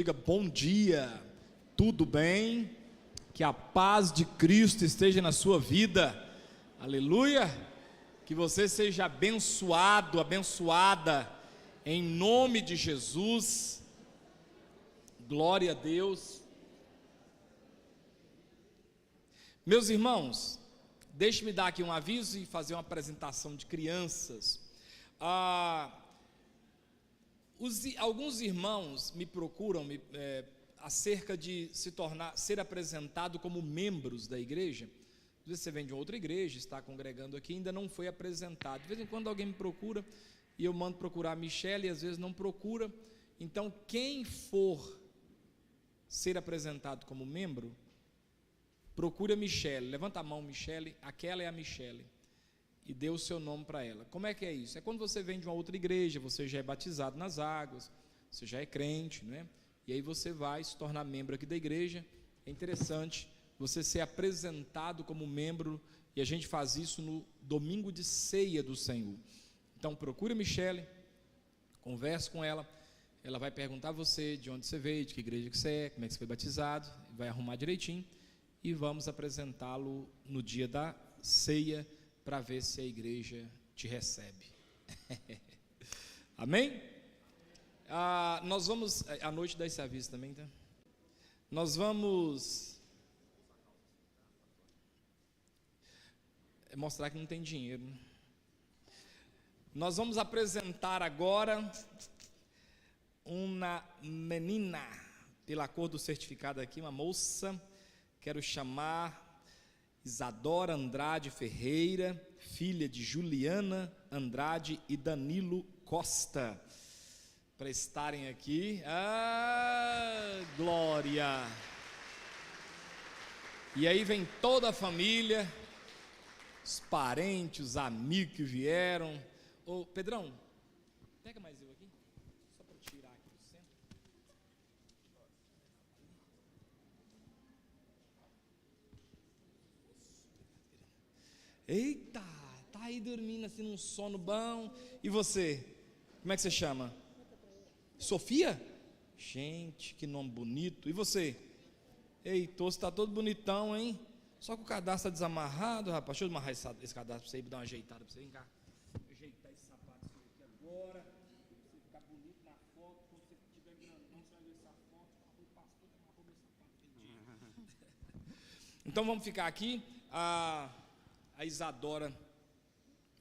Diga bom dia, tudo bem? Que a paz de Cristo esteja na sua vida, aleluia. Que você seja abençoado, abençoada, em nome de Jesus, glória a Deus. Meus irmãos, deixe-me dar aqui um aviso e fazer uma apresentação de crianças. Alguns irmãos me procuram acerca de ser apresentado como membros da igreja. Às vezes você vem de outra igreja, está congregando aqui, ainda não foi apresentado. De vez em quando alguém me procura e eu mando procurar a Michele, e às vezes não procura. Então, quem for ser apresentado como membro, procure a Michele. Levanta a mão, Michele. Aquela é a Michele. E dê o seu nome para ela. Como é que é isso? É quando você vem de uma outra igreja, você já é batizado nas águas, você já é crente, né? E aí você vai se tornar membro aqui da igreja. É interessante você ser apresentado como membro, e a gente faz isso no domingo de ceia do Senhor. Então procure a Michele, converse com ela, ela vai perguntar a você de onde você veio, de que igreja que você é, como é que você foi batizado, vai arrumar direitinho, e vamos apresentá-lo no dia da ceia, para ver se a igreja te recebe. Amém? Nós vamos, à noite dar esse aviso também, tá? Nós vamos mostrar que não tem dinheiro, né? Nós vamos apresentar agora uma menina, pela cor do certificado aqui, uma moça. Quero chamar Isadora Andrade Ferreira, filha de Juliana Andrade e Danilo Costa, para estarem aqui. Glória! E aí vem toda a família, os parentes, os amigos que vieram. Ô Pedrão, pega mais eu aqui, só para tirar aqui do centro. Eita, tá aí dormindo assim num sono bom. E você? Como é que você chama? Sofia? Gente, que nome bonito. E você? Eita, você tá todo bonitão, hein? Só que o cadastro está desamarrado, rapaz. Deixa eu amarrar esse cadastro para você, dar uma ajeitada para você. Vem cá. Ajeitar esse sapato aqui agora. Pra você ficar bonito na foto. Quando você estiver grandão, você vai ver essa foto. O pastor que amarrou meu sapato. Então vamos ficar aqui. A Isadora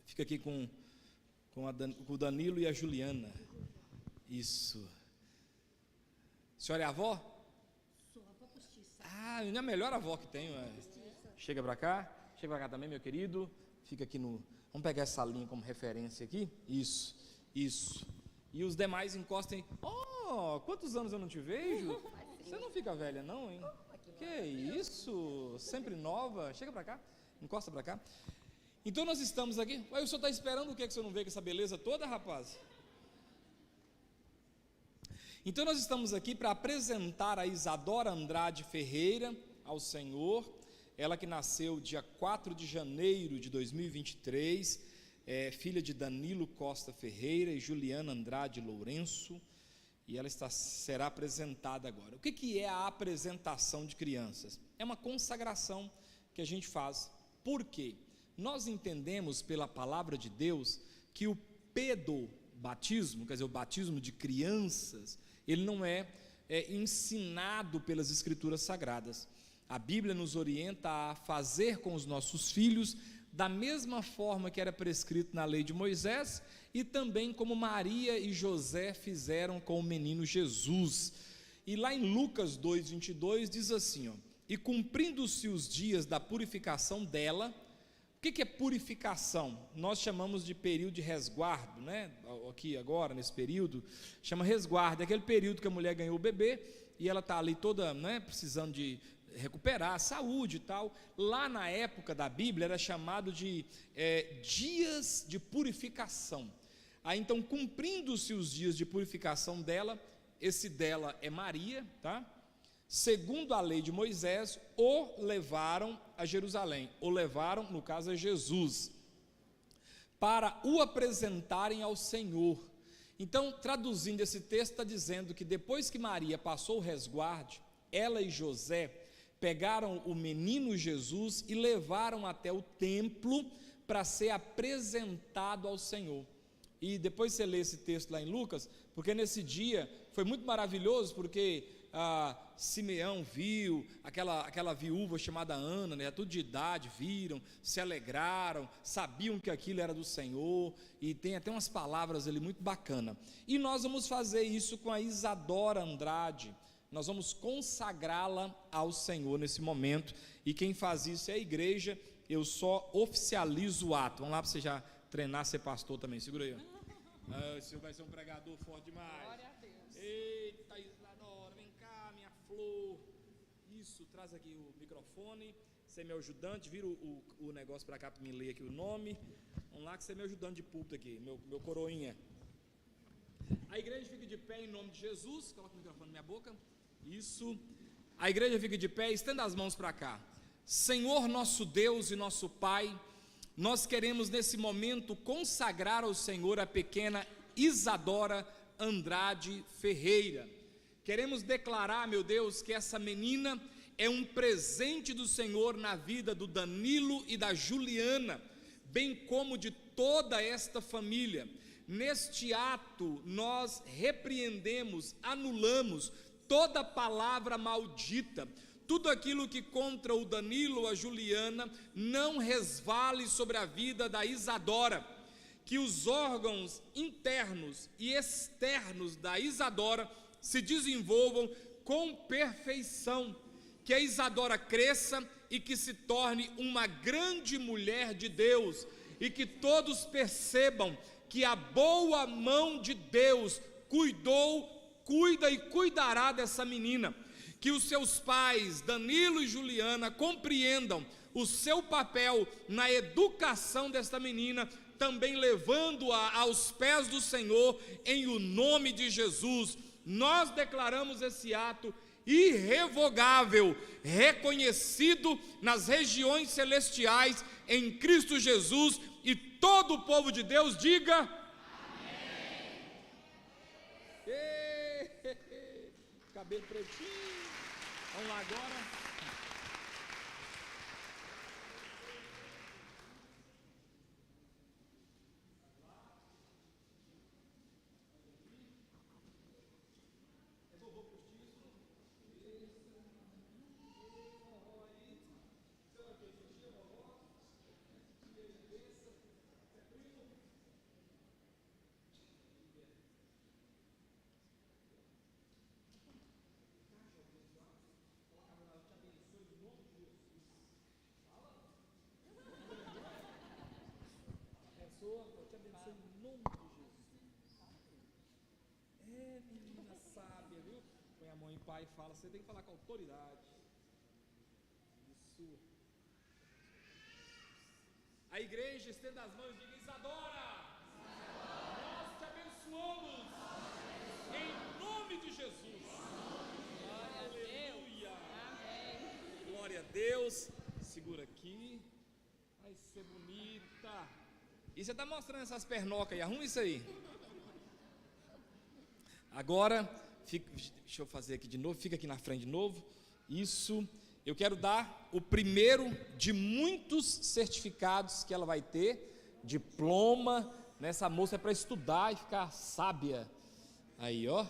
fica aqui com o Danilo e a Juliana. Isso. A senhora é a avó? Sou avó postiça. É a melhor avó que tenho. Chega pra cá também, meu querido. Fica aqui no. Vamos pegar essa linha como referência aqui. Isso. E os demais encostem. Oh, quantos anos eu não te vejo? Você não fica velha, não, hein? Que isso? Sempre nova. Chega pra cá. Encosta para cá. Então nós estamos aqui. Ué, o senhor está esperando o que você não vê com essa beleza toda, rapaz? Então nós estamos aqui para apresentar a Isadora Andrade Ferreira ao Senhor. Ela que nasceu dia 4 de janeiro de 2023, filha de Danilo Costa Ferreira e Juliana Andrade Lourenço. E ela será apresentada agora. O que é a apresentação de crianças? É uma consagração que a gente faz. Por quê? Nós entendemos pela palavra de Deus que o pedobatismo, quer dizer, o batismo de crianças, ele não é ensinado pelas escrituras sagradas. A Bíblia nos orienta a fazer com os nossos filhos da mesma forma que era prescrito na lei de Moisés e também como Maria e José fizeram com o menino Jesus. E lá em Lucas 2:22 diz assim, e cumprindo-se os dias da purificação dela. O que é purificação? Nós chamamos de período de resguardo, né? Aqui agora, nesse período, chama resguardo, é aquele período que a mulher ganhou o bebê, e ela está ali toda, né, precisando de recuperar a saúde e tal. Lá na época da Bíblia era chamado de dias de purificação. Aí então, cumprindo-se os dias de purificação dela, esse dela é Maria, tá? Segundo a lei de Moisés, o levaram a Jerusalém, o levaram, no caso, a Jesus, para o apresentarem ao Senhor. Então, traduzindo esse texto, está dizendo que depois que Maria passou o resguarde, ela e José pegaram o menino Jesus e levaram até o templo para ser apresentado ao Senhor. E depois você lê esse texto lá em Lucas, porque nesse dia foi muito maravilhoso, porque Simeão viu aquela viúva chamada Ana, né, tudo de idade, viram, se alegraram, sabiam que aquilo era do Senhor, e tem até umas palavras ali muito bacana. E nós vamos fazer isso com a Isadora Andrade, nós vamos consagrá-la ao Senhor nesse momento, e quem faz isso é a igreja, eu só oficializo o ato. Vamos lá para você já treinar ser pastor também, segura aí. O senhor vai ser um pregador forte demais. Glória a Deus. Eita, Isadora, vem cá, minha flor. Isso, traz aqui o microfone. Você é meu ajudante, vira o negócio para cá para me ler aqui o nome. Vamos lá que você é meu ajudante de púlpito aqui, meu coroinha. A igreja fica de pé em nome de Jesus. Coloca o microfone na minha boca. Isso. A igreja fica de pé, estenda as mãos para cá. Senhor nosso Deus e nosso Pai, nós queremos nesse momento consagrar ao Senhor a pequena Isadora Andrade Ferreira. Queremos declarar, meu Deus, que essa menina é um presente do Senhor na vida do Danilo e da Juliana, bem como de toda esta família. Neste ato nós repreendemos, anulamos toda palavra maldita, tudo aquilo que contra o Danilo, a Juliana, não resvale sobre a vida da Isadora, que os órgãos internos e externos da Isadora se desenvolvam com perfeição, que a Isadora cresça e que se torne uma grande mulher de Deus, e que todos percebam que a boa mão de Deus cuida e cuidará dessa menina. Que os seus pais, Danilo e Juliana, compreendam o seu papel na educação desta menina, também levando-a aos pés do Senhor, em o nome de Jesus. Nós declaramos esse ato irrevogável, reconhecido nas regiões celestiais, em Cristo Jesus, e todo o povo de Deus diga: amém. Cabelo pretinho. Vamos lá agora. Menina sábia, viu? Põe a mão em pai e fala, você tem que falar com autoridade. Isso. A igreja estenda as mãos e diga: Isadora, nós te abençoamos, em nome de Jesus. Aleluia. Amém. Glória a Deus. Segura aqui. Vai ser bonita. E você está mostrando essas pernocas aí, arruma isso aí. Agora, deixa eu fazer aqui de novo, fica aqui na frente de novo. Isso, eu quero dar o primeiro de muitos certificados que ela vai ter, diploma, nessa moça é para estudar e ficar sábia. Aí, ó,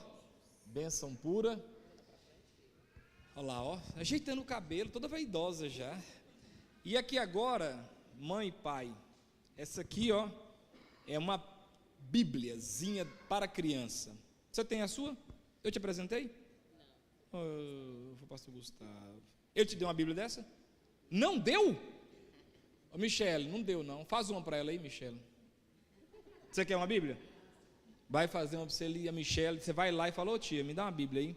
bênção pura. Olha lá, ó, ajeitando o cabelo, toda vaidosa já. E aqui agora, mãe e pai, essa aqui, ó, é uma bíbliazinha para criança. Você tem a sua? Eu te apresentei? Não. Oh, pastor Gustavo. Eu te dei uma Bíblia dessa? Não deu? Oh, Michele, não deu não. Faz uma para ela aí, Michele. Você quer uma Bíblia? Vai fazer uma para você ali, a Michele. Você vai lá e fala: ô tia, me dá uma Bíblia aí.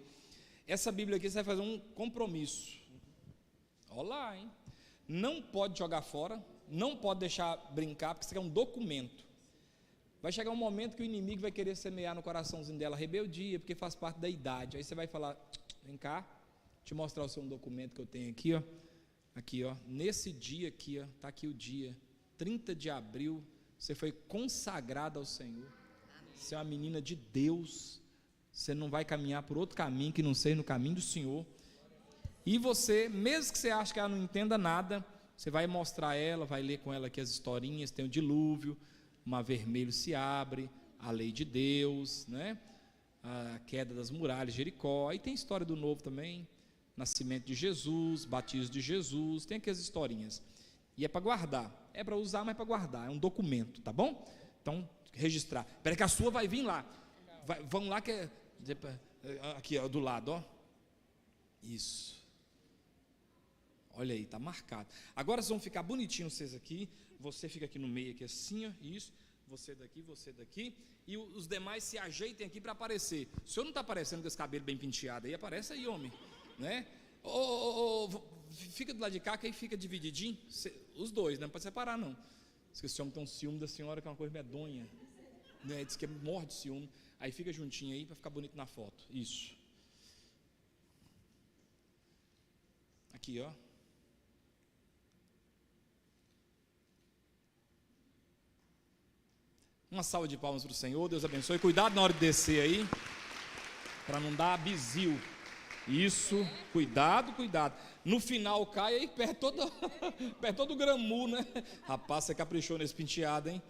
Essa Bíblia aqui você vai fazer um compromisso. Olha lá, hein? Não pode jogar fora, não pode deixar brincar, porque isso aqui é um documento. Vai chegar um momento que o inimigo vai querer semear no coraçãozinho dela rebeldia, porque faz parte da idade. Aí você vai falar: vem cá, te mostrar o seu documento que eu tenho aqui, ó. Aqui, ó. Nesse dia aqui, ó, tá aqui o dia, 30 de abril, você foi consagrado ao Senhor. Amém. Você é uma menina de Deus. Você não vai caminhar por outro caminho que não seja no caminho do Senhor. E você, mesmo que você ache que ela não entenda nada, você vai mostrar a ela, vai ler com ela aqui as historinhas. Tem o dilúvio, o mar vermelho se abre, a lei de Deus, né? A queda das muralhas de Jericó. Aí tem a história do novo também, nascimento de Jesus, batismo de Jesus, tem aqui as historinhas. E é para guardar, é para usar, mas é para guardar, é um documento, tá bom? Então, registrar. Espera que a sua vai vir lá. Vamos lá que é aqui, ó, do lado, ó. Isso. Olha aí, tá marcado. Agora vocês vão ficar bonitinhos vocês aqui. Você fica aqui no meio aqui assim, ó, isso. Você daqui, e os demais se ajeitem aqui para aparecer. O senhor não está aparecendo com esse cabelo bem penteado aí? Aparece aí, homem, né? Fica do lado de cá, que aí fica divididinho. Os dois, não pode separar não. Diz que esse homem tem um ciúme da senhora, que é uma coisa medonha, né? Diz que morre de ciúme. Aí fica juntinho aí para ficar bonito na foto. Isso. Aqui, ó. Uma salva de palmas para o Senhor. Deus abençoe. Cuidado na hora de descer aí, para não dar bizil. Isso, cuidado. No final cai aí, perde todo o gramu, né? Rapaz, você caprichou nesse penteado, hein?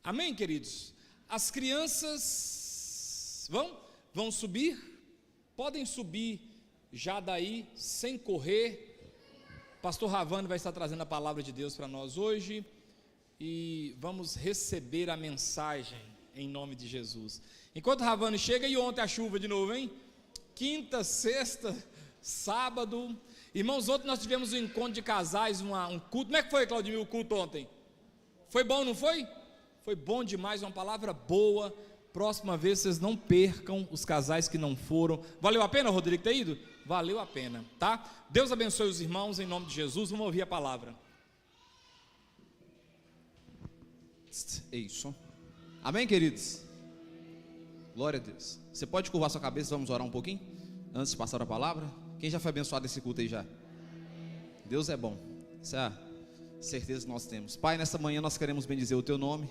Amém, queridos? As crianças vão subir, podem subir já daí, sem correr. Pastor Ravani vai estar trazendo a palavra de Deus para nós hoje, e vamos receber a mensagem em nome de Jesus. Enquanto Ravani chega, e ontem a chuva de novo, hein? Quinta, sexta, sábado. Irmãos, ontem nós tivemos um encontro de casais, um culto. Como é que foi, Claudimir, o culto ontem? Foi bom, não foi? Foi bom demais, uma palavra boa. Próxima vez vocês não percam os casais que não foram. Valeu a pena, Rodrigo, ter ido? Valeu a pena, tá? Deus abençoe os irmãos em nome de Jesus. Vamos ouvir a palavra. Isso. Amém, queridos? Glória a Deus. Você pode curvar sua cabeça, vamos orar um pouquinho antes de passar a palavra? Quem já foi abençoado nesse culto aí já? Deus é bom. Essa é a certeza que nós temos. Pai, nessa manhã nós queremos bendizer o teu nome.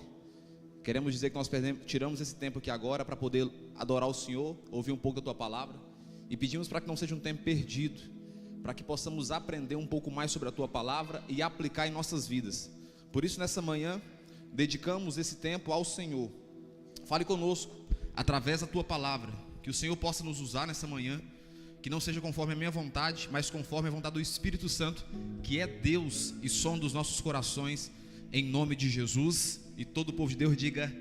Queremos dizer que nós tiramos esse tempo aqui agora para poder adorar o Senhor, ouvir um pouco da tua palavra, e pedimos para que não seja um tempo perdido, para que possamos aprender um pouco mais sobre a tua palavra e aplicar em nossas vidas. Por isso, nessa manhã, dedicamos esse tempo ao Senhor. Fale conosco através da tua palavra, que o Senhor possa nos usar nessa manhã, que não seja conforme a minha vontade, mas conforme a vontade do Espírito Santo, que é Deus e som dos nossos corações, em nome de Jesus. E todo o povo de Deus diga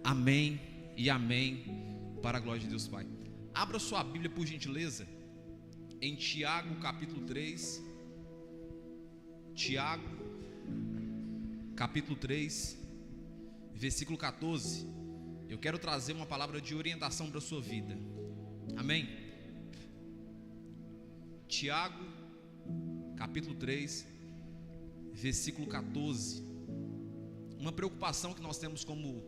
amém e amém, para a glória de Deus Pai. Abra sua Bíblia, por gentileza, em Tiago capítulo 3. Tiago capítulo 3, versículo 14. Eu quero trazer uma palavra de orientação para a sua vida. Amém? Tiago capítulo 3, versículo 14. Uma preocupação que nós temos como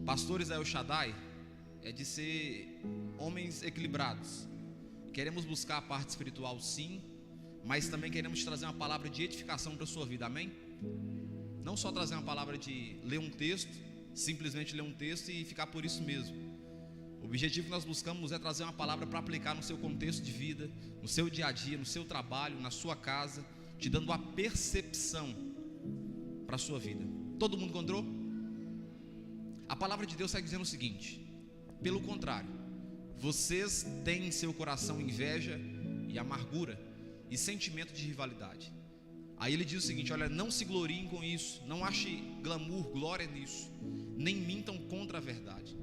pastores da El Shaddai é de ser homens equilibrados. Queremos buscar a parte espiritual, sim, mas também queremos trazer uma palavra de edificação para a sua vida, amém? Não só trazer uma palavra de ler um texto, simplesmente ler um texto e ficar por isso mesmo. O objetivo que nós buscamos é trazer uma palavra para aplicar no seu contexto de vida, no seu dia a dia, no seu trabalho, na sua casa, te dando a percepção para a sua vida. Todo mundo encontrou? A palavra de Deus segue dizendo o seguinte: pelo contrário, vocês têm em seu coração inveja e amargura e sentimento de rivalidade. Aí ele diz o seguinte: olha, não se gloriem com isso, não ache glamour, glória nisso, nem mintam contra a verdade.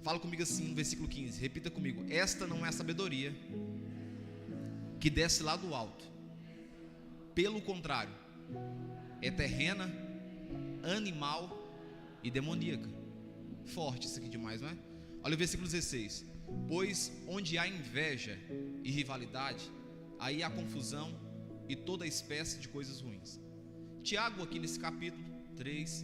Fala comigo assim no versículo 15, repita comigo: esta não é a sabedoria que desce lá do alto, pelo contrário, é terrena, animal e demoníaca. Forte isso aqui demais, não é? Olha o versículo 16: pois onde há inveja e rivalidade, aí há confusão e toda espécie de coisas ruins. Tiago, aqui nesse capítulo 3,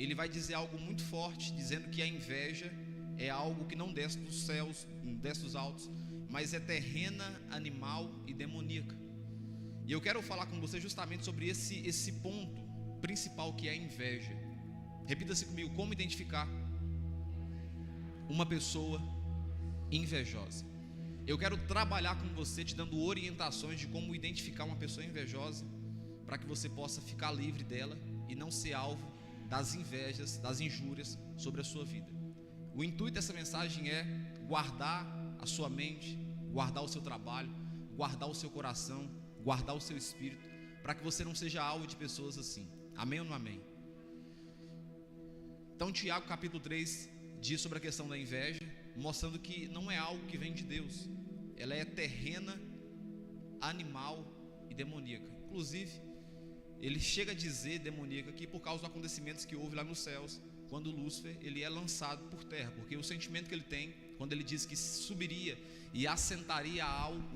ele vai dizer algo muito forte, dizendo que a inveja é algo que não desce dos céus, não desce dos altos, mas é terrena, animal e demoníaca. E eu quero falar com você justamente sobre esse ponto principal, que é a inveja. Repita-se comigo: como identificar uma pessoa invejosa. Eu quero trabalhar com você te dando orientações de como identificar uma pessoa invejosa, para que você possa ficar livre dela e não ser alvo das invejas, das injúrias sobre a sua vida. O intuito dessa mensagem é guardar a sua mente, guardar o seu trabalho, guardar o seu coração, guardar o seu espírito, para que você não seja alvo de pessoas assim. Amém ou não amém? Então Tiago capítulo 3 diz sobre a questão da inveja, mostrando que não é algo que vem de Deus, ela é terrena, animal e demoníaca. Inclusive, ele chega a dizer demoníaca aqui por causa dos acontecimentos que houve lá nos céus, quando Lúcifer ele é lançado por terra, porque o sentimento que ele tem, quando ele diz que subiria e assentaria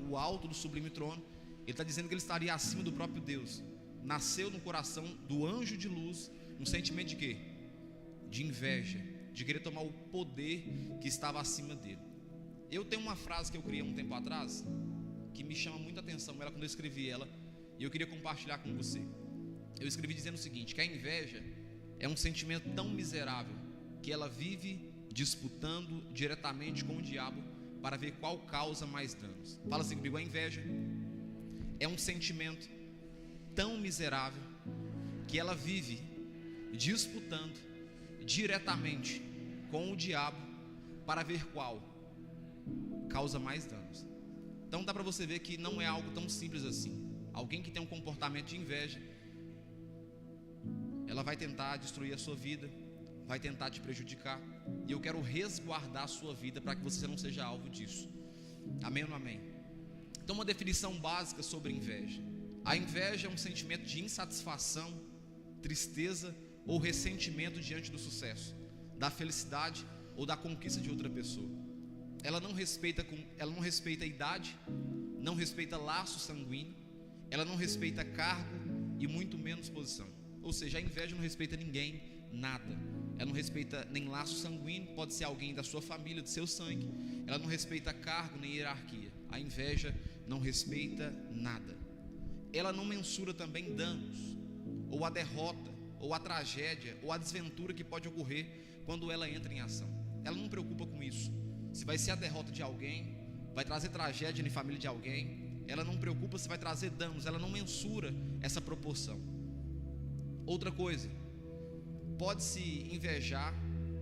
o alto do sublime trono, ele está dizendo que ele estaria acima do próprio Deus. Nasceu no coração do anjo de luz um sentimento de quê? De inveja, de querer tomar o poder que estava acima dele. Eu tenho uma frase que eu criei um tempo atrás, que me chama muita atenção, ela quando eu escrevi ela, e eu queria compartilhar com você. Eu escrevi dizendo o seguinte: que a inveja é um sentimento tão miserável, que ela vive disputando diretamente com o diabo, para ver qual causa mais danos. Fala assim comigo: a inveja é um sentimento tão miserável, que ela vive disputando diretamente com o diabo, para ver qual causa mais danos. Então dá para você ver que não é algo tão simples assim. Alguém que tem um comportamento de inveja, ela vai tentar destruir a sua vida, vai tentar te prejudicar, e eu quero resguardar a sua vida para que você não seja alvo disso. Amém ou não amém? Então, uma definição básica sobre inveja: a inveja é um sentimento de insatisfação, tristeza ou ressentimento diante do sucesso, da felicidade ou da conquista de outra pessoa. Ela não respeita a idade, não respeita laço sanguíneo, ela não respeita cargo e muito menos posição. Ou seja, a inveja não respeita ninguém, nada. Ela não respeita nem laço sanguíneo, pode ser alguém da sua família, do seu sangue. Ela não respeita cargo nem hierarquia. A inveja não respeita nada. Ela não mensura também danos, ou a derrota, ou a tragédia, ou a desventura que pode ocorrer quando ela entra em ação. Ela não preocupa com isso. Se vai ser a derrota de alguém, vai trazer tragédia na família de alguém, ela não preocupa se vai trazer danos, ela não mensura essa proporção. Outra coisa, pode-se invejar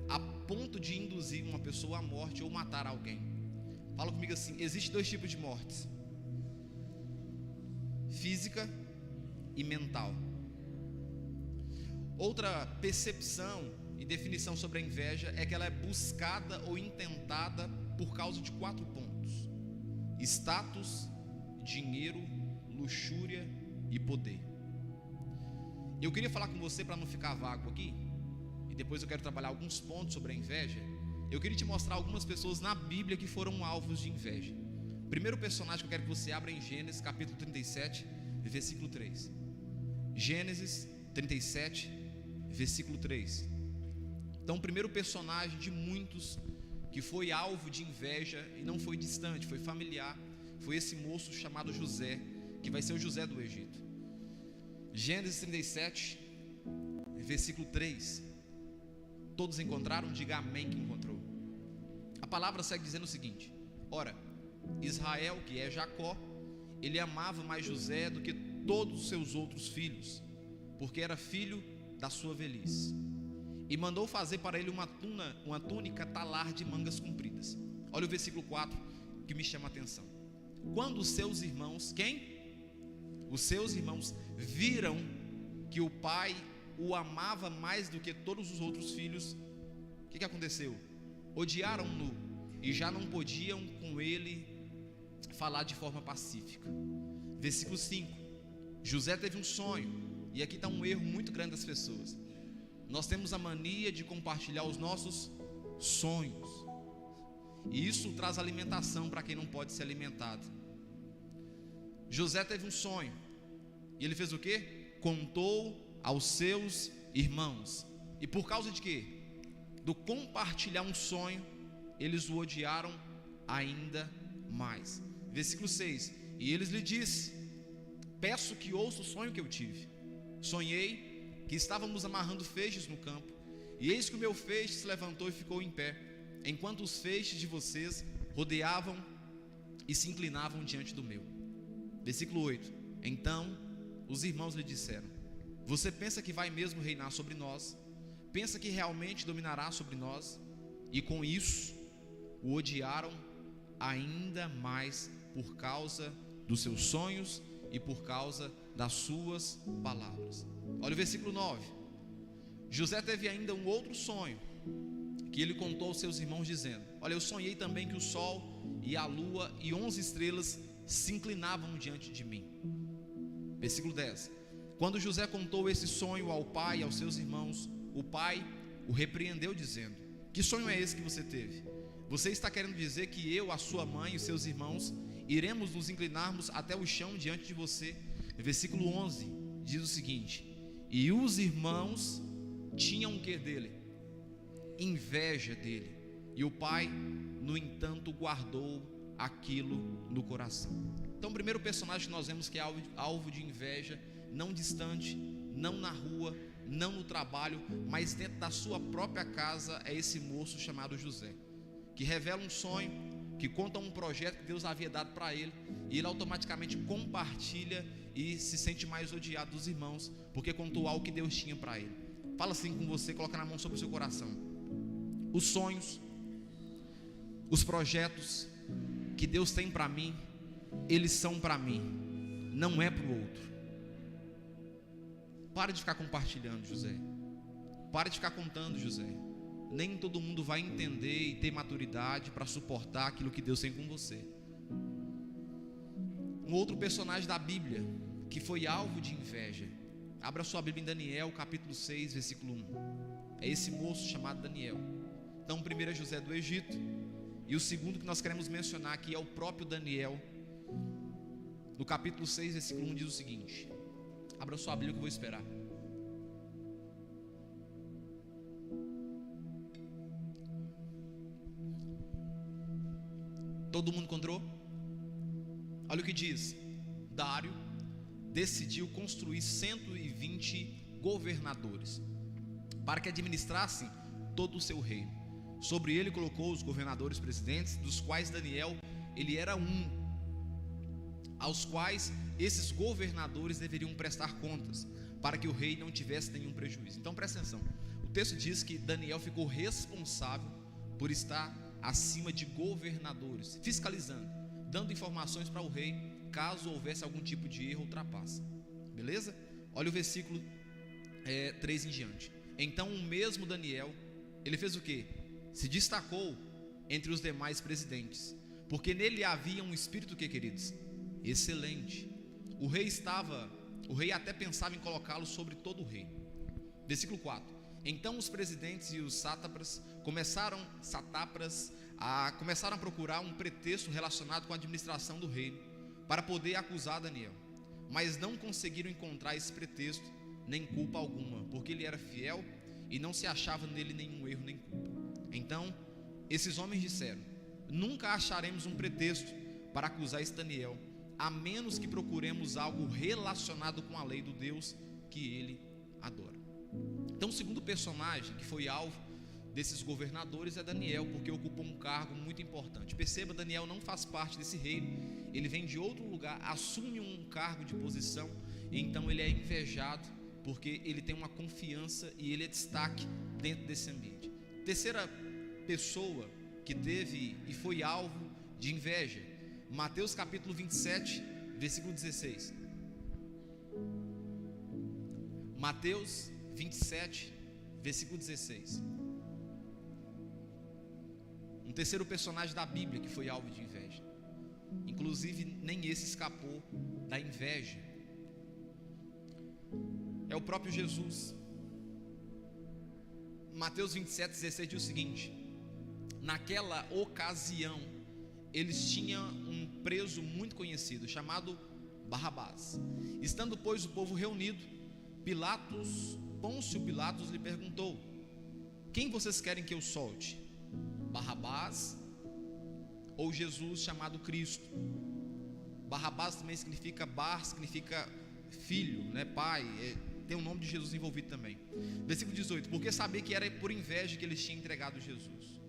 a ponto de induzir uma pessoa à morte ou matar alguém. Fala comigo assim: existem dois tipos de mortes: física e mental. Outra percepção e definição sobre a inveja é que ela é buscada ou intentada por causa de 4 pontos: status, dinheiro, luxúria e poder. Eu queria falar com você, para não ficar vago aqui, e depois eu quero trabalhar alguns pontos sobre a inveja. Eu queria te mostrar algumas pessoas na Bíblia que foram alvos de inveja. Primeiro personagem que eu quero que você abra em Gênesis capítulo 37, versículo 3. Gênesis 37, versículo 3. Então, o primeiro personagem de muitos que foi alvo de inveja, e não foi distante, foi familiar, foi esse moço chamado José, que vai ser o José do Egito. Gênesis 37, versículo 3. Todos encontraram? Diga amém que encontrou. A palavra segue dizendo o seguinte: ora, Israel, que é Jacó, ele amava mais José do que todos os seus outros filhos, porque era filho da sua velhice, e mandou fazer para ele uma túnica talar de mangas compridas. Olha o versículo 4 que me chama a atenção. Quando os seus irmãos, quem? Os seus irmãos viram que o pai o amava mais do que todos os outros filhos, o que aconteceu? Odiaram-no e já não podiam com ele falar de forma pacífica. Versículo 5. José teve um sonho, e aqui está um erro muito grande das pessoas. Nós temos a mania de compartilhar os nossos sonhos, e isso traz alimentação para quem não pode ser alimentado. José teve um sonho, e ele fez o quê? Contou aos seus irmãos. E por causa de quê? Do compartilhar um sonho, eles o odiaram ainda mais. Versículo 6: E eles lhe disse: peço que ouça o sonho que eu tive. Sonhei que estávamos amarrando feixes no campo, e eis que o meu feixe se levantou e ficou em pé, enquanto os feixes de vocês rodeavam e se inclinavam diante do meu. Versículo 8: Então os irmãos lhe disseram: você pensa que vai mesmo reinar sobre nós? Pensa que realmente dominará sobre nós? E com isso o odiaram ainda mais por causa dos seus sonhos e por causa das suas palavras. Olha o versículo 9. José teve ainda um outro sonho, que ele contou aos seus irmãos dizendo: olha, eu sonhei também que o sol e a lua e 11 estrelas se inclinavam diante de mim. Versículo 10. Quando José contou esse sonho ao pai e aos seus irmãos, o pai o repreendeu dizendo: que sonho é esse que você teve? Você está querendo dizer que eu, a sua mãe e os seus irmãos iremos nos inclinarmos até o chão diante de você? Versículo 11 diz o seguinte: e os irmãos tinham o que dele? Inveja dele. E o pai, no entanto, guardou aquilo no coração. Então, o primeiro personagem que nós vemos que é alvo de inveja, não distante, não na rua, não no trabalho, mas dentro da sua própria casa, é esse moço chamado José, que revela um sonho, que conta um projeto que Deus havia dado para ele, e ele automaticamente compartilha e se sente mais odiado dos irmãos, porque contou algo que Deus tinha para ele. Fala assim com você, coloca na mão sobre o seu coração: os sonhos, os projetos que Deus tem para mim, eles são para mim, não é para o outro. Para de ficar compartilhando, José. Para de ficar contando, José. Nem todo mundo vai entender e ter maturidade para suportar aquilo que Deus tem com você. Um outro personagem da Bíblia que foi alvo de inveja, abra sua Bíblia em Daniel capítulo 6 versículo 1. É esse moço chamado Daniel. Então, o primeiro é José do Egito, e o segundo que nós queremos mencionar aqui é o próprio Daniel. No capítulo 6 versículo 1 diz o seguinte: abra sua Bíblia que eu vou esperar. Todo mundo encontrou? Olha o que diz: Dário decidiu construir 120 governadores para que administrassem todo o seu reino. Sobre ele colocou os governadores presidentes, dos quais Daniel, ele era um, aos quais esses governadores deveriam prestar contas, para que o rei não tivesse nenhum prejuízo. Então presta atenção, o texto diz que Daniel ficou responsável por estar acima de governadores, fiscalizando, dando informações para o rei, caso houvesse algum tipo de erro ou trapaça. Beleza? Olha o versículo 3 em diante. Então o mesmo Daniel, ele fez o que? Se destacou entre os demais presidentes, porque nele havia um espírito, que queridos? Excelente. O rei até pensava em colocá-lo sobre todo o reino. Versículo 4. Então os presidentes e os sátrapas começaram a procurar um pretexto relacionado com a administração do reino, para poder acusar Daniel, mas não conseguiram encontrar esse pretexto, nem culpa alguma, porque ele era fiel e não se achava nele nenhum erro nem culpa. Então esses homens disseram: nunca acharemos um pretexto para acusar esse Daniel, a menos que procuremos algo relacionado com a lei do Deus que ele adora. Então, o segundo personagem que foi alvo desses governadores é Daniel, porque ocupou um cargo muito importante. Perceba, Daniel não faz parte desse reino, ele vem de outro lugar, assume um cargo de posição, e então ele é invejado, porque ele tem uma confiança e ele é destaque dentro desse ambiente. Terceira pessoa que teve e foi alvo de inveja, Mateus capítulo 27 versículo 16. Mateus 27 versículo 16. Um terceiro personagem da Bíblia que foi alvo de inveja, inclusive nem esse escapou da inveja, é o próprio Jesus. Mateus 27:16 diz o seguinte: naquela ocasião eles tinham um preso muito conhecido, chamado Barrabás. Estando, pois, o povo reunido, Pôncio Pilatos lhe perguntou: quem vocês querem que eu solte? Barrabás ou Jesus chamado Cristo? Barrabás também significa significa filho, né? Pai, tem o nome de Jesus envolvido também. Versículo 18: porque sabia que era por inveja que eles tinham entregado Jesus.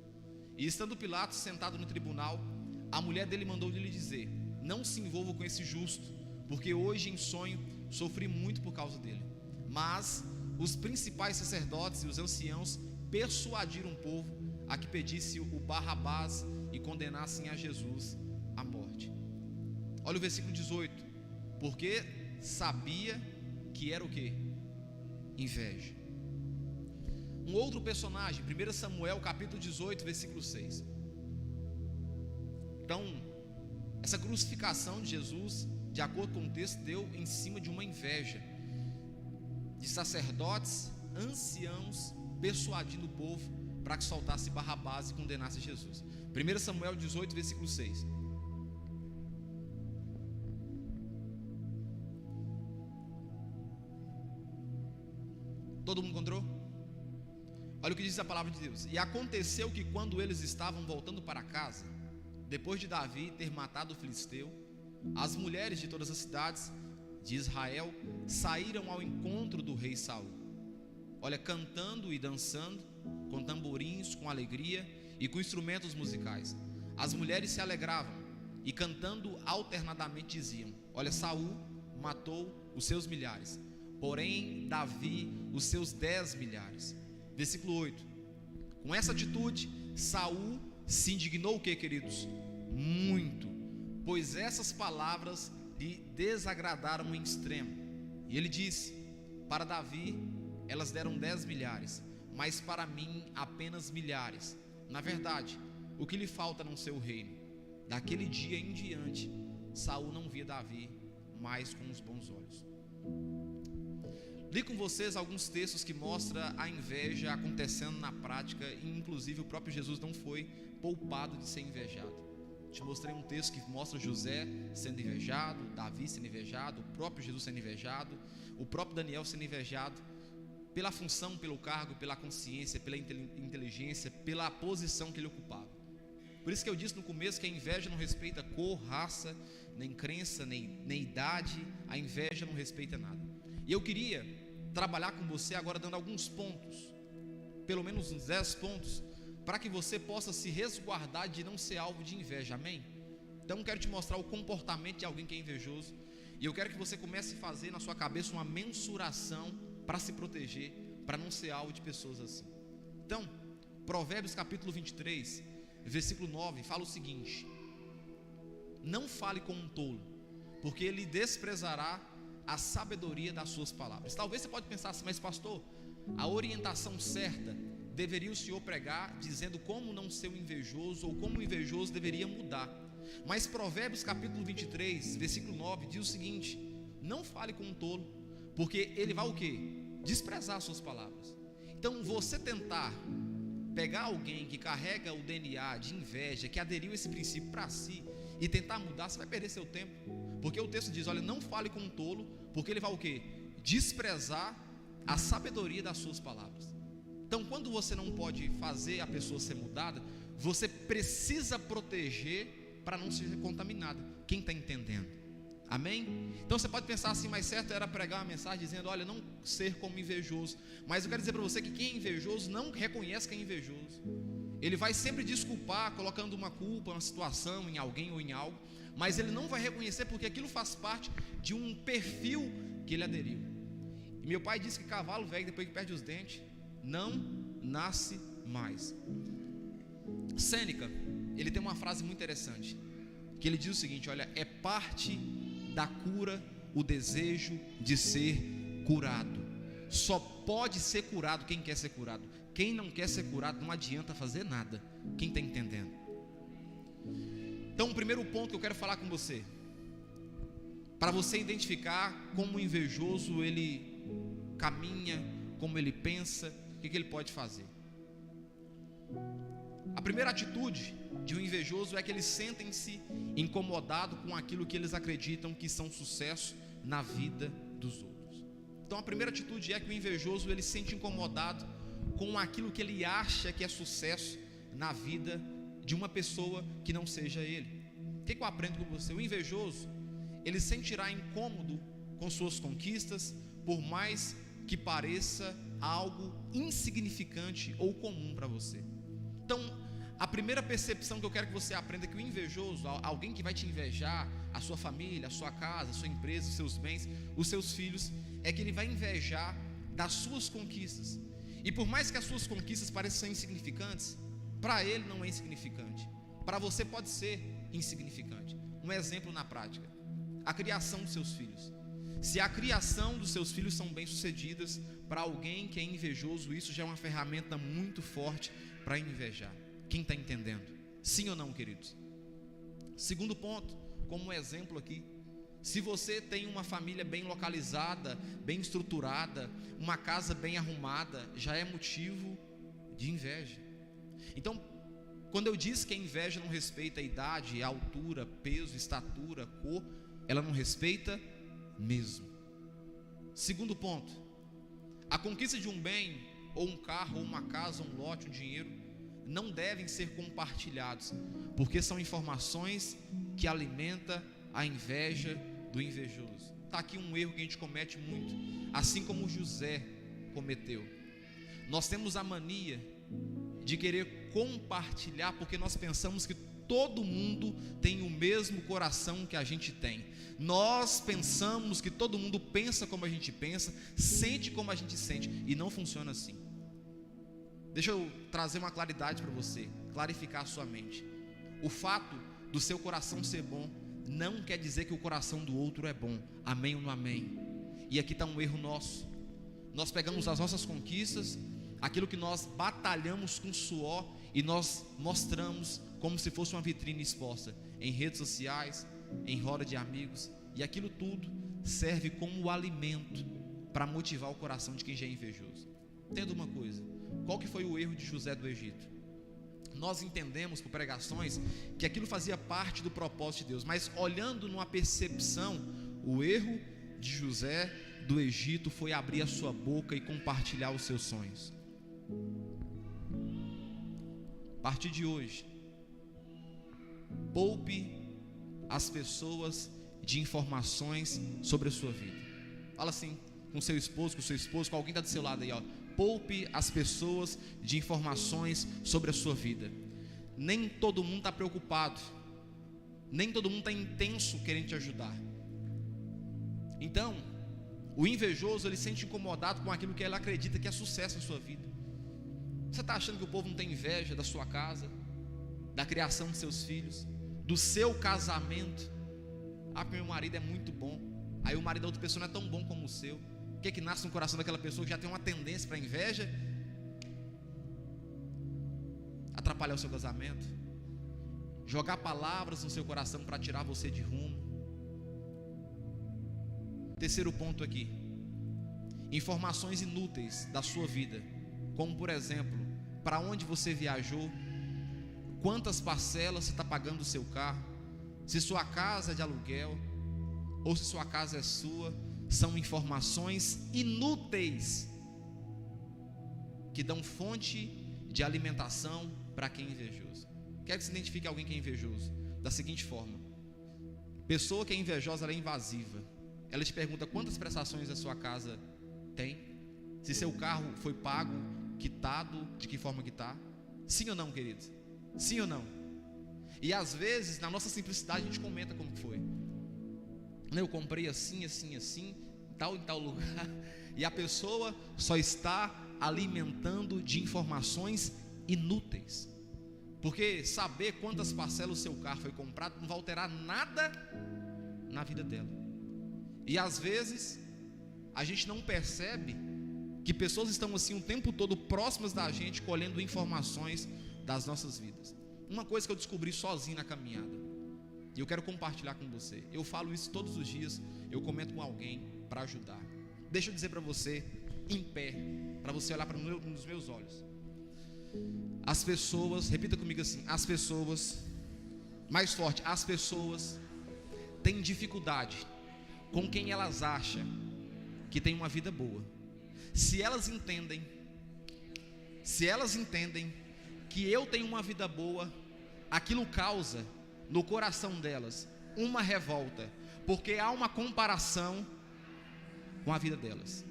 E estando Pilatos sentado no tribunal, a mulher dele mandou-lhe dizer: não se envolva com esse justo, porque hoje em sonho sofri muito por causa dele. Mas os principais sacerdotes e os anciãos persuadiram o povo a que pedisse o Barrabás e condenassem a Jesus à morte. Olha o versículo 18: porque sabia que era o que? Inveja. Um outro personagem, 1 Samuel capítulo 18, versículo 6. Então, essa crucificação de Jesus, de acordo com o texto, deu em cima de uma inveja de sacerdotes, anciãos, persuadindo o povo para que soltasse Barrabás e condenasse Jesus. 1 Samuel 18, versículo 6. Todo mundo encontrou? Olha o que diz a palavra de Deus. E aconteceu que quando eles estavam voltando para casa, depois de Davi ter matado o filisteu, as mulheres de todas as cidades de Israel saíram ao encontro do rei Saul. Olha, cantando e dançando, com tamborins, com alegria e com instrumentos musicais. As mulheres se alegravam e cantando alternadamente diziam: olha, Saul matou os seus milhares, porém Davi os seus 10 milhares. Versículo 8. Com essa atitude, Saul se indignou o que, queridos? Muito, pois essas palavras lhe desagradaram em extremo. E ele disse: para Davi elas deram 10 milhares, mas para mim apenas milhares. Na verdade, o que lhe falta não ser o reino. Daquele dia em diante, Saul não via Davi mais com os bons olhos. Li com vocês alguns textos que mostram a inveja acontecendo na prática, e inclusive o próprio Jesus não foi poupado de ser invejado. Te mostrei um texto que mostra José sendo invejado, Davi sendo invejado, o próprio Jesus sendo invejado, o próprio Daniel sendo invejado, pela função, pelo cargo, pela consciência, pela inteligência, pela posição que ele ocupava. Por isso que eu disse no começo que a inveja não respeita cor, raça, nem crença, nem idade. A inveja não respeita nada. E eu queria trabalhar com você agora dando alguns pontos, pelo menos uns 10 pontos, para que você possa se resguardar de não ser alvo de inveja, amém? Então eu quero te mostrar o comportamento de alguém que é invejoso, e eu quero que você comece a fazer na sua cabeça uma mensuração para se proteger, para não ser alvo de pessoas assim. Então, Provérbios capítulo 23, versículo 9, fala o seguinte: não fale com um tolo, porque ele desprezará a sabedoria das suas palavras. Talvez você pode pensar assim: mas pastor, a orientação certa deveria o senhor pregar dizendo como não ser um invejoso, ou como o invejoso deveria mudar. Mas Provérbios capítulo 23, versículo 9 diz o seguinte: não fale com um tolo, porque ele vai o quê? Desprezar as suas palavras. Então você tentar pegar alguém que carrega o DNA de inveja, que aderiu esse princípio para si, e tentar mudar, você vai perder seu tempo. Porque o texto diz: olha, não fale com um tolo, porque ele vai o quê? Desprezar a sabedoria das suas palavras. Então, quando você não pode fazer a pessoa ser mudada, você precisa proteger para não ser contaminada. Quem está entendendo? Amém? Então você pode pensar assim: mas certo era pregar uma mensagem dizendo: olha, não ser como invejoso. Mas eu quero dizer para você que quem é invejoso não reconhece que é invejoso. Ele vai sempre desculpar, colocando uma culpa, uma situação em alguém ou em algo, mas ele não vai reconhecer, porque aquilo faz parte de um perfil que ele aderiu. E meu pai disse que cavalo velho, depois que perde os dentes, não nasce mais. Sêneca, ele tem uma frase muito interessante, que ele diz o seguinte: olha, é parte da cura o desejo de ser curado. Só pode ser curado quem quer ser curado. Quem não quer ser curado não adianta fazer nada. Quem está entendendo? Então, o primeiro ponto que eu quero falar com você, para você identificar como o invejoso ele caminha, como ele pensa, o que ele pode fazer. A primeira atitude de um invejoso é que eles sentem-se incomodados com aquilo que eles acreditam que são sucesso na vida dos outros. Então a primeira atitude é que o invejoso ele se sente incomodado com aquilo que ele acha que é sucesso na vida de uma pessoa que não seja ele. O que eu aprendo com você? O invejoso, ele sentirá incômodo com suas conquistas, por mais que pareça algo insignificante ou comum para você. Então, a primeira percepção que eu quero que você aprenda é que o invejoso, alguém que vai te invejar, a sua família, a sua casa, a sua empresa, os seus bens, os seus filhos, é que ele vai invejar das suas conquistas. E por mais que as suas conquistas pareçam insignificantes, para ele não é insignificante. Para você pode ser insignificante. Um exemplo na prática: a criação dos seus filhos. Se a criação dos seus filhos são bem-sucedidas, para alguém que é invejoso, isso já é uma ferramenta muito forte para invejar. Quem está entendendo? Sim ou não, queridos? Segundo ponto, como exemplo aqui: se você tem uma família bem localizada, bem estruturada, uma casa bem arrumada, já é motivo de inveja. Então, quando eu disse que a inveja não respeita a idade, a altura, peso, estatura, cor, ela não respeita mesmo. Segundo ponto: a conquista de um bem, ou um carro, ou uma casa, um lote, um dinheiro, não devem ser compartilhados, porque são informações que alimentam a inveja do invejoso. Está aqui um erro que a gente comete muito, assim como José cometeu. Nós temos a mania de querer compartilhar, porque nós pensamos que todo mundo tem o mesmo coração que a gente tem. Nós pensamos que todo mundo pensa como a gente pensa, sente como a gente sente, e não funciona assim. Deixa eu trazer uma claridade para você, clarificar a sua mente. O fato do seu coração ser bom não quer dizer que o coração do outro é bom. Amém ou não amém? E aqui está um erro nosso. Nós pegamos as nossas conquistas, aquilo que nós batalhamos com suor, e nós mostramos como se fosse uma vitrine exposta em redes sociais, em roda de amigos, e aquilo tudo serve como alimento para motivar o coração de quem já é invejoso. Entenda uma coisa: qual que foi o erro de José do Egito? Nós entendemos por pregações que aquilo fazia parte do propósito de Deus, mas olhando numa percepção, o erro de José do Egito foi abrir a sua boca e compartilhar os seus sonhos. A partir de hoje, poupe as pessoas de informações sobre a sua vida. Fala assim com seu esposo, com alguém que está do seu lado aí, ó. Poupe as pessoas de informações sobre a sua vida. Nem todo mundo está preocupado, nem todo mundo está intenso querendo te ajudar. Então, o invejoso, ele se sente incomodado com aquilo que ele acredita que é sucesso na sua vida. Você está achando que o povo não tem inveja da sua casa, da criação dos seus filhos, do seu casamento? Ah, porque meu marido é muito bom. Aí o marido da outra pessoa não é tão bom como o seu. O que é que nasce no coração daquela pessoa que já tem uma tendência para inveja? Atrapalhar o seu casamento, jogar palavras no seu coração para tirar você de rumo. Terceiro ponto aqui: informações inúteis da sua vida, como por exemplo, para onde você viajou, quantas parcelas você está pagando o seu carro, se sua casa é de aluguel ou se sua casa é sua. São informações inúteis que dão fonte de alimentação para quem é invejoso. Quero que você identifique alguém que é invejoso da seguinte forma: pessoa que é invejosa, ela é invasiva. Ela te pergunta quantas prestações a sua casa tem, se seu carro foi pago, quitado, de que forma que está. Sim ou não, queridos? Sim ou não? E às vezes, na nossa simplicidade, a gente comenta como foi. Eu comprei assim, assim, assim, tal em tal lugar. E a pessoa só está alimentando de informações inúteis. Porque saber quantas parcelas o seu carro foi comprado não vai alterar nada na vida dela. E às vezes a gente não percebe que pessoas estão assim o tempo todo próximas da gente, colhendo informações das nossas vidas. Uma coisa que eu descobri sozinho na caminhada, e eu quero compartilhar com você. Eu falo isso todos os dias, eu comento com alguém para ajudar. Deixa eu dizer para você, em pé, para você olhar nos meus olhos. As pessoas, repita comigo assim: as pessoas, mais forte, as pessoas têm dificuldade com quem elas acham que tem uma vida boa. Se elas entendem se elas entendem que eu tenho uma vida boa, aquilo causa no coração delas uma revolta, porque há uma comparação com a vida delas.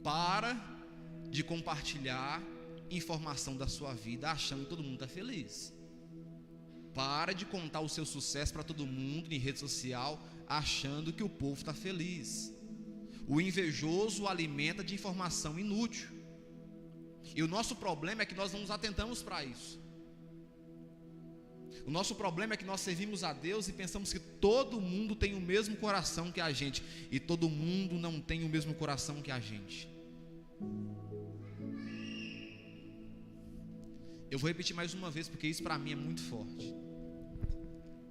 Para de compartilhar informação da sua vida achando que todo mundo está feliz. Para de contar o seu sucesso para todo mundo em rede social achando que o povo está feliz. O invejoso alimenta de informação inútil. E o nosso problema é que nós não nos atentamos para isso. O nosso problema é que nós servimos a Deus e pensamos que todo mundo tem o mesmo coração que a gente, e todo mundo não tem o mesmo coração que a gente. Eu vou repetir mais uma vez, porque isso para mim é muito forte.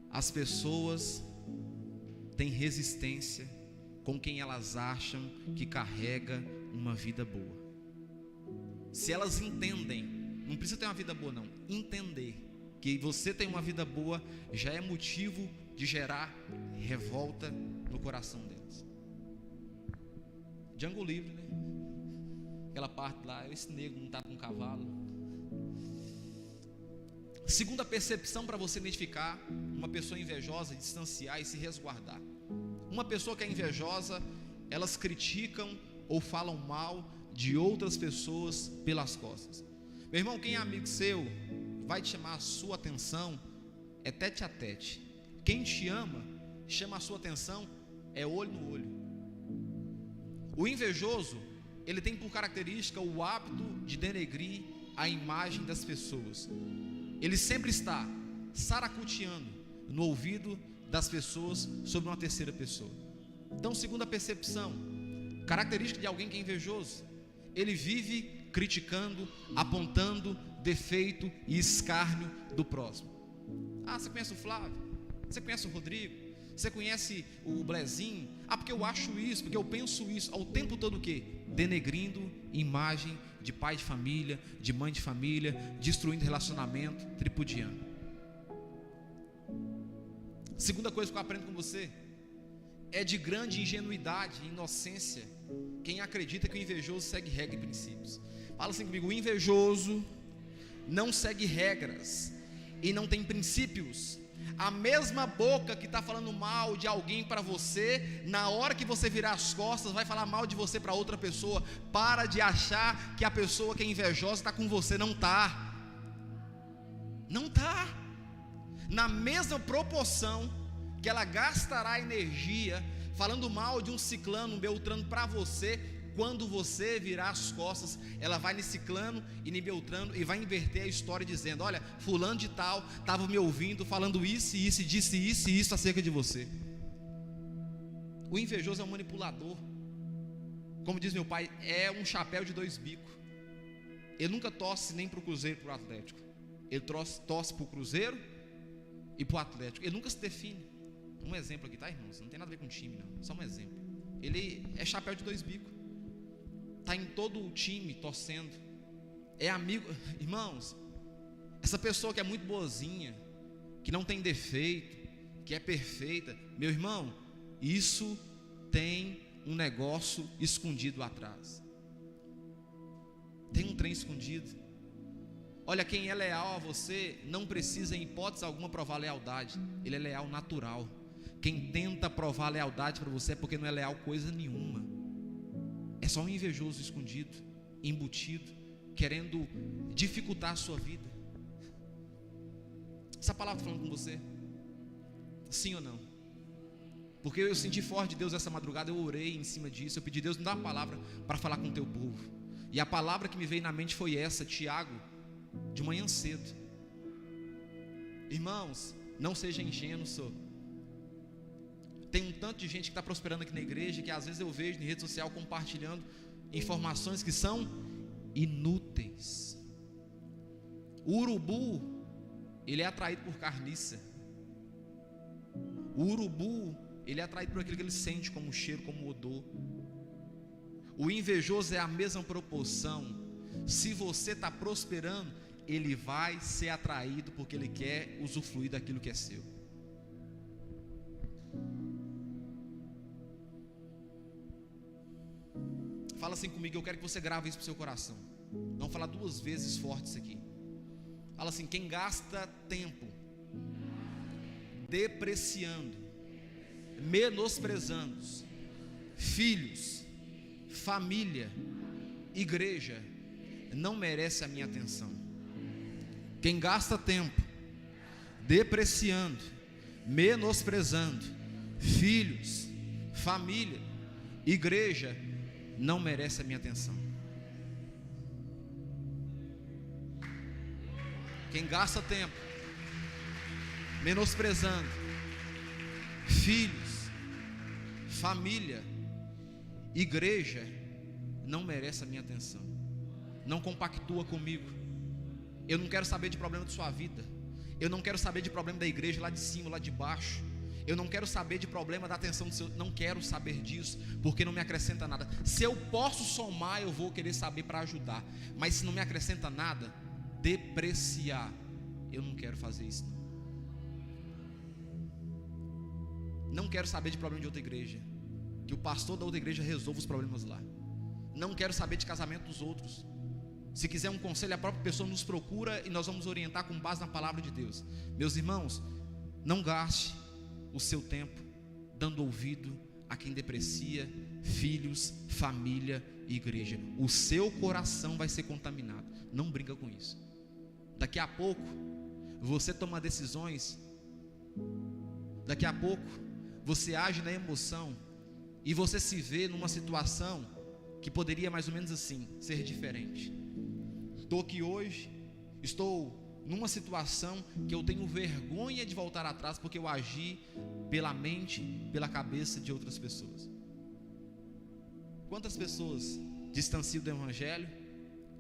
As pessoas têm resistência com quem elas acham que carrega uma vida boa. Se elas entendem, não precisa ter uma vida boa não, entender que você tem uma vida boa já é motivo de gerar revolta no coração delas. Django Livre, né? Aquela parte lá, esse negro não está com cavalo. Segunda percepção para você identificar uma pessoa invejosa, distanciar e se resguardar. Uma pessoa que é invejosa, elas criticam ou falam mal de outras pessoas pelas costas. Meu irmão, quem é amigo seu vai te chamar a sua atenção é tete a tete. Quem te ama, chama a sua atenção é olho no olho. O invejoso, ele tem por característica o hábito de denegrir a imagem das pessoas. Ele sempre está saracoteando no ouvido das pessoas sobre uma terceira pessoa. Então, segunda percepção, característica de alguém que é invejoso, ele vive criticando, apontando defeito e escárnio do próximo. Ah, você conhece o Flávio? Você conhece o Rodrigo? Você conhece o Blezinho? Ah, porque eu acho isso, porque eu penso isso. Ao tempo todo o quê? Denegrindo imagem de pai de família, de mãe de família, destruindo relacionamento, tripudiando. Segunda coisa que eu aprendo com você, é de grande ingenuidade e inocência quem acredita que o invejoso segue regra e princípios. Fala assim comigo: o invejoso não segue regras e não tem princípios. A mesma boca que está falando mal de alguém para você, na hora que você virar as costas, vai falar mal de você para outra pessoa. Para de achar que a pessoa que é invejosa está com você. Não está. Não está. Na mesma proporção que ela gastará energia falando mal de um ciclano, um beltrano para você, quando você virar as costas, ela vai nesse ciclano e em beltrano e vai inverter a história dizendo: olha, fulano de tal estava me ouvindo falando isso e isso, e disse isso e isso acerca de você. O invejoso é um manipulador. Como diz meu pai, é um chapéu de dois bicos. Ele nunca torce nem para o Cruzeiro e para o Atlético. Ele torce para o Cruzeiro e para o Atlético. Ele nunca se define. Um exemplo aqui, tá, irmãos? Não tem nada a ver com time, não. Só um exemplo. Ele é chapéu de dois bicos. Está em todo o time torcendo. É amigo. Irmãos, essa pessoa que é muito boazinha, que não tem defeito, que é perfeita, meu irmão, isso tem um negócio escondido atrás. Tem um trem escondido. Olha, quem é leal a você não precisa em hipótese alguma provar lealdade. Ele é leal natural. Quem tenta provar lealdade para você é porque não é leal coisa nenhuma. É só um invejoso escondido, embutido, querendo dificultar a sua vida. Essa palavra está falando com você? Sim ou não? Porque eu senti forte de Deus essa madrugada, eu orei em cima disso, eu pedi: Deus, me dá uma palavra para falar com o teu povo. E a palavra que me veio na mente foi essa, Tiago, de manhã cedo. Irmãos, não seja ingênuo, senhor. Tem um tanto de gente que está prosperando aqui na igreja, que às vezes eu vejo em rede social compartilhando informações que são inúteis. O urubu, ele é atraído por carniça. O urubu, ele é atraído por aquilo que ele sente como cheiro, como odor. O invejoso é a mesma proporção. Se você está prosperando, ele vai ser atraído porque ele quer usufruir daquilo que é seu. Fala Fala assim comigo, eu quero que você grave isso para o seu coração. Vamos falar 2 vezes fortes aqui. Fala assim: quem gasta tempo depreciando, menosprezando filhos, família, igreja, não merece a minha atenção. Quem gasta tempo depreciando, menosprezando filhos, família, igreja, não merece a minha atenção. Quem gasta tempo menosprezando filhos, família, igreja, não merece a minha atenção. Não compactua comigo. Eu não quero saber de problema de sua vida. Eu não quero saber de problema da igreja lá de cima, lá de baixo. Eu não quero saber de problema da atenção do seu. Não quero saber disso, porque não me acrescenta nada. Se eu posso somar, eu vou querer saber para ajudar. Mas se não me acrescenta nada, depreciar, eu não quero fazer isso. Não quero saber de problema de outra igreja, que o pastor da outra igreja resolva os problemas lá. Não quero saber de casamento dos outros. Se quiser um conselho, a própria pessoa nos procura e nós vamos orientar com base na palavra de Deus. Meus irmãos, não gaste o seu tempo dando ouvido a quem deprecia filhos, família e igreja. O seu coração vai ser contaminado. Não brinca com isso. Daqui a pouco você toma decisões, daqui a pouco você age na emoção e você se vê numa situação que poderia mais ou menos assim ser diferente. Estou aqui hoje, estou numa situação que eu tenho vergonha de voltar atrás, porque eu agi pela mente, pela cabeça de outras pessoas. Quantas pessoas distanciam do evangelho,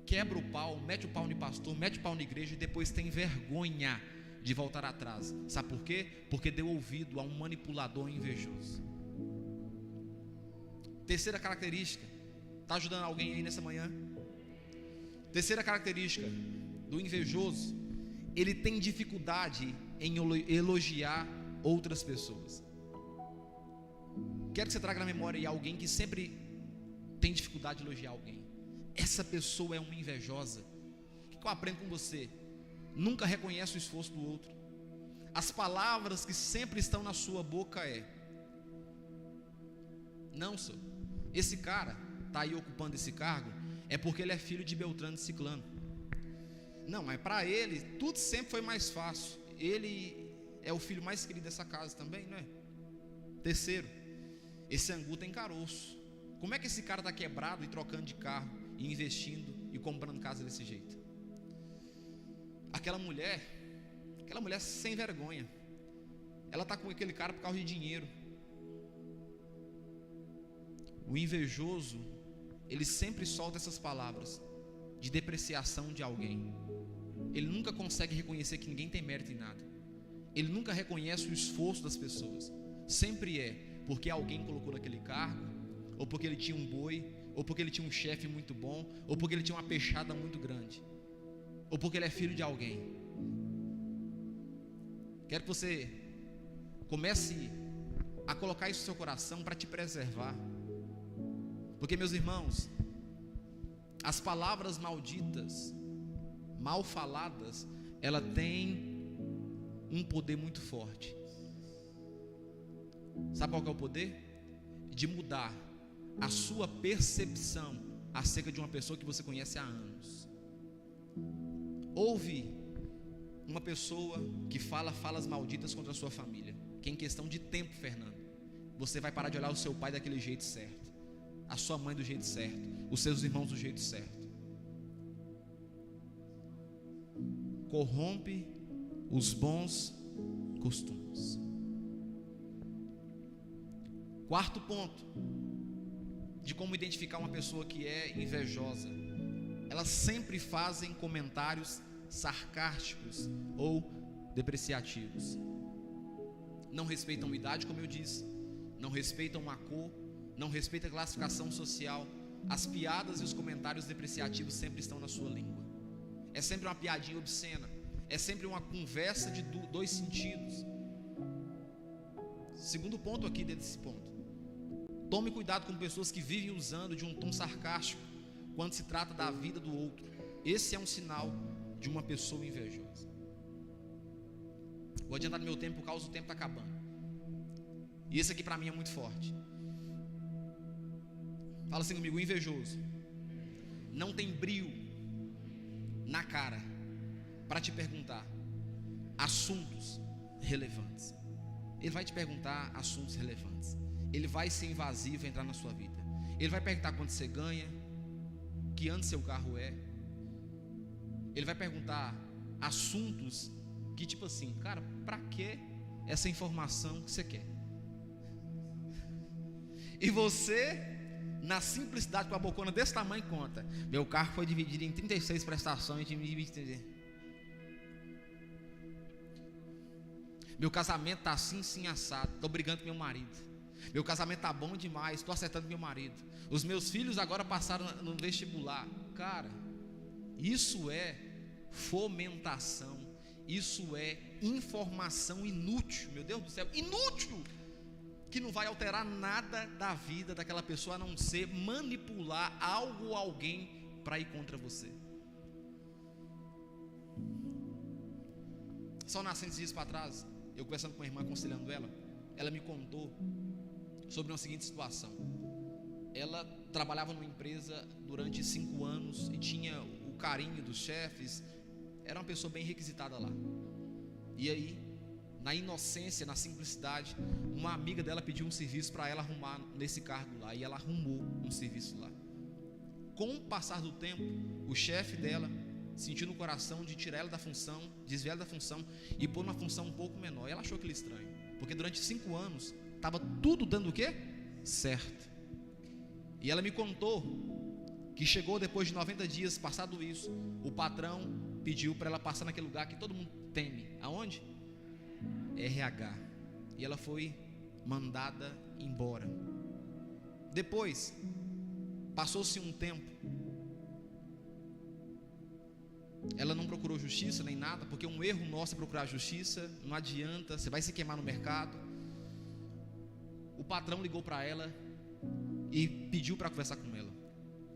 quebra o pau, mete o pau no pastor, mete o pau na igreja e depois tem vergonha de voltar atrás. Sabe por quê? Porque deu ouvido a um manipulador invejoso. Terceira característica, está ajudando alguém aí nessa manhã? Terceira característica do invejoso: ele tem dificuldade em elogiar outras pessoas. Quero que você traga na memória aí alguém que sempre tem dificuldade de elogiar alguém. Essa pessoa é uma invejosa. O que eu aprendo com você? Nunca reconhece o esforço do outro. As palavras que sempre estão na sua boca é: não, senhor, esse cara está aí ocupando esse cargo é porque ele é filho de Beltrano e Ciclano. Não, mas para ele tudo sempre foi mais fácil. Ele é o filho mais querido dessa casa também, não é? Terceiro, esse angu tem caroço. Como é que esse cara está quebrado e trocando de carro e investindo e comprando casa desse jeito? Aquela mulher sem vergonha, ela está com aquele cara por causa de dinheiro. O invejoso, ele sempre solta essas palavras de depreciação de alguém. Ele nunca consegue reconhecer que ninguém tem mérito em nada. Ele nunca reconhece o esforço das pessoas. Sempre é porque alguém colocou naquele cargo, ou porque ele tinha um boi, ou porque ele tinha um chefe muito bom, ou porque ele tinha uma peixada muito grande, ou porque ele é filho de alguém. Quero que você comece a colocar isso no seu coração para te preservar. Porque, meus irmãos, as palavras malditas, mal faladas, ela tem um poder muito forte. Sabe qual que é o poder? De mudar a sua percepção acerca de uma pessoa que você conhece há anos. Ouve uma pessoa que fala falas malditas contra a sua família, que em questão de tempo, Fernando, você vai parar de olhar o seu pai daquele jeito certo, a sua mãe do jeito certo, os seus irmãos do jeito certo. Corrompe os bons costumes. Quarto ponto de como identificar uma pessoa que é invejosa: elas sempre fazem comentários sarcásticos ou depreciativos. Não respeitam a idade, como eu disse, não respeitam a cor, não respeitam a classificação social. As piadas e os comentários depreciativos sempre estão na sua língua. É sempre uma piadinha obscena, é sempre uma conversa de dois sentidos. Segundo ponto aqui desse ponto: Tome cuidado com pessoas que vivem usando de um tom sarcástico quando se trata da vida do outro. Esse é um sinal de uma pessoa invejosa. Vou adiantar no meu tempo por causa do tempo está acabando. E esse aqui para mim é muito forte. Fala assim comigo: o invejoso não tem brio na cara para te perguntar assuntos relevantes. Ele vai te perguntar assuntos relevantes. Ele vai ser invasivo, entrar na sua vida. Ele vai perguntar quanto você ganha, que ano seu carro é. Ele vai perguntar assuntos que tipo assim, cara, para que essa informação que você quer? E você, na simplicidade, com a bocona desse tamanho, conta: meu carro foi dividido em 36 prestações de 2023. Meu casamento está assim, sim, assado. Estou brigando com meu marido. Meu casamento está bom demais. Estou acertando com meu marido. Os meus filhos agora passaram no vestibular. Cara, isso é fomentação. Isso é informação inútil. Meu Deus do céu, inútil! Que não vai alterar nada da vida daquela pessoa, a não ser manipular algo ou alguém para ir contra você. Só nascentes dias para trás, eu conversando com a irmã, aconselhando ela me contou sobre uma seguinte situação. Ela trabalhava numa empresa durante 5 anos e tinha o carinho dos chefes, era uma pessoa bem requisitada lá. E aí, na inocência, na simplicidade, uma amiga dela pediu um serviço para ela arrumar nesse cargo lá, e ela arrumou um serviço lá. Com o passar do tempo, o chefe dela sentiu no coração de tirar ela da função, desviar ela da função e pôr uma função um pouco menor. E ela achou aquilo estranho, porque durante 5 anos estava tudo dando o quê? Certo. E ela me contou que chegou depois de 90 dias, passado isso, o patrão pediu para ela passar naquele lugar que todo mundo teme. Aonde? RH. E ela foi mandada embora. Depois, passou-se um tempo, ela não procurou justiça nem nada, porque um erro nosso é procurar justiça. Não adianta, você vai se queimar no mercado. O patrão ligou para ela e pediu para conversar com ela.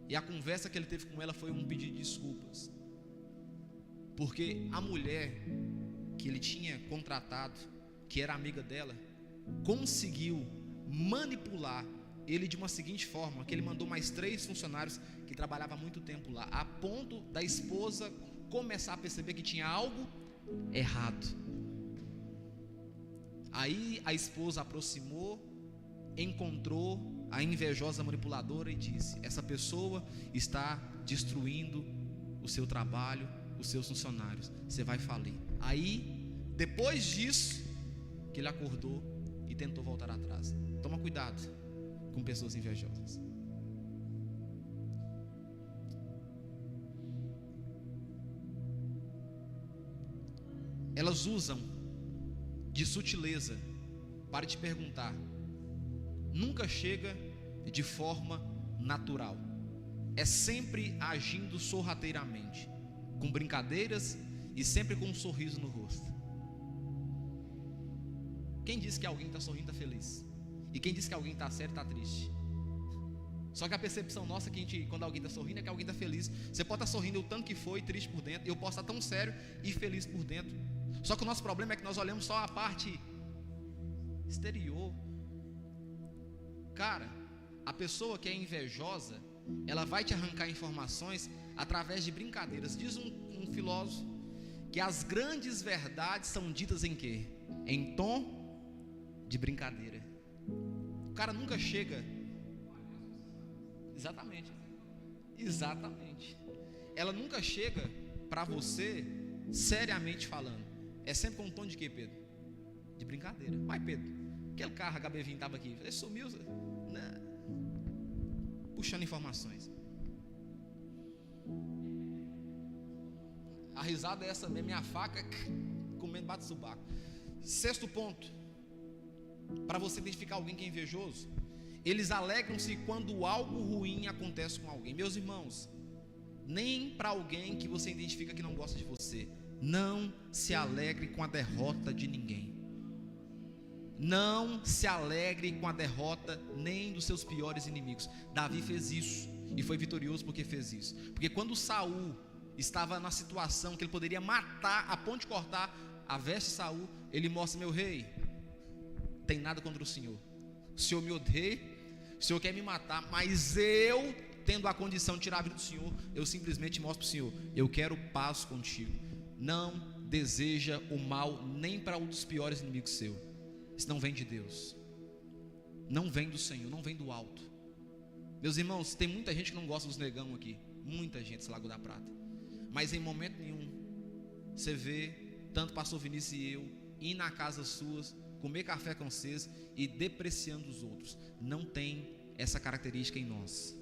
E a conversa que ele teve com ela foi um pedido de desculpas, porque a mulher que ele tinha contratado, que era amiga dela, conseguiu manipular ele de uma seguinte forma, que ele mandou mais 3 funcionários que trabalhavam há muito tempo lá, a ponto da esposa começar a perceber que tinha algo errado. Aí a esposa aproximou, encontrou a invejosa manipuladora e disse: essa pessoa está destruindo o seu trabalho, os seus funcionários, você vai falir. Aí, depois disso, que ele acordou e tentou voltar atrás. Toma cuidado com pessoas invejosas. Elas usam de sutileza para te perguntar. Nunca chega de forma natural. É sempre agindo sorrateiramente, com brincadeiras e sempre com um sorriso no rosto. Quem disse que alguém está sorrindo está feliz? E quem disse que alguém está sério está triste? Só que a percepção nossa que quando alguém está sorrindo é que alguém está feliz. Você pode estar sorrindo o tanto que foi, triste por dentro. Eu posso estar tão sério e feliz por dentro. Só que o nosso problema é que nós olhamos só a parte exterior. Cara, a pessoa que é invejosa, ela vai te arrancar informações através de brincadeiras. Diz um filósofo que as grandes verdades são ditas em quê? Em tom de brincadeira. O cara nunca chega. Exatamente. Ela nunca chega para você seriamente falando. É sempre com um tom de quê, Pedro? De brincadeira. Vai, Pedro, aquele carro HB20 estava aqui, ele sumiu, né? Puxando informações. A risada é essa mesmo, minha faca comendo bate-subaco. 6º ponto, para você identificar alguém que é invejoso: eles alegram-se quando algo ruim acontece com alguém. Meus irmãos, nem para alguém que você identifica que não gosta de você, não se alegre com a derrota de ninguém. Não se alegre com a derrota nem dos seus piores inimigos. Davi fez isso e foi vitorioso porque fez isso. Porque quando Saul estava na situação que ele poderia matar, a ponto de cortar a veste de Saul, ele mostra: meu rei, tem nada contra o Senhor me odeia, o Senhor quer me matar, mas eu, tendo a condição de tirar a vida do Senhor, eu simplesmente mostro para o Senhor: eu quero paz contigo. Não deseja o mal nem para um dos piores inimigos seu. Isso não vem de Deus, não vem do Senhor, não vem do alto. Meus irmãos, tem muita gente que não gosta dos negão aqui, muita gente desse Lago da Prata, mas em momento nenhum você vê tanto pastor Vinícius e eu ir na casa suas, comer café com vocês e depreciando os outros. Não tem essa característica em nós.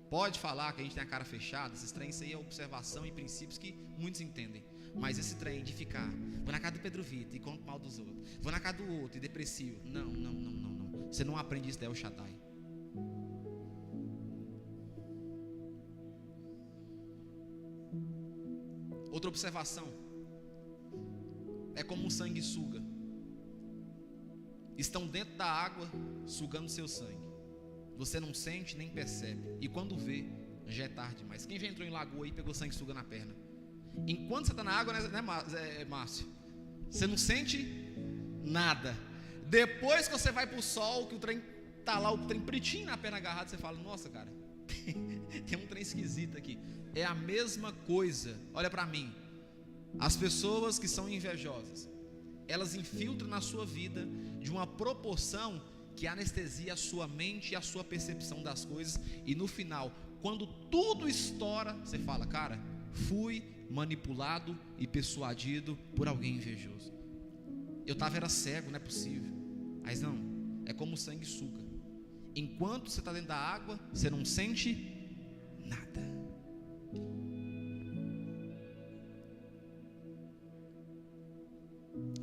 Pode falar que a gente tem a cara fechada, esses trem, isso aí é observação e princípios que muitos entendem. Mas esse trem de ficar, vou na casa do Pedro Vitor e conto mal dos outros, vou na casa do outro e deprecio, não. Você não aprende isso da El Shaddai. Outra observação: é como um sanguessuga. Estão dentro da água sugando seu sangue. Você não sente nem percebe, e quando vê, já é tarde demais. Quem já entrou em lagoa e pegou sanguessuga na perna? Enquanto você está na água, né, Márcio? Você não sente nada. Depois que você vai para o sol, que o trem está lá, o trem pretinho na perna agarrado, você fala: nossa, cara, tem um trem esquisito aqui. É a mesma coisa. Olha para mim. As pessoas que são invejosas, elas infiltram na sua vida de uma proporção que anestesia a sua mente e a sua percepção das coisas, e no final, quando tudo estoura, você fala: cara, fui manipulado e persuadido por alguém invejoso. Eu era cego, não é possível. Mas não, é como o sanguessuga. Enquanto você está dentro da água, você não sente nada.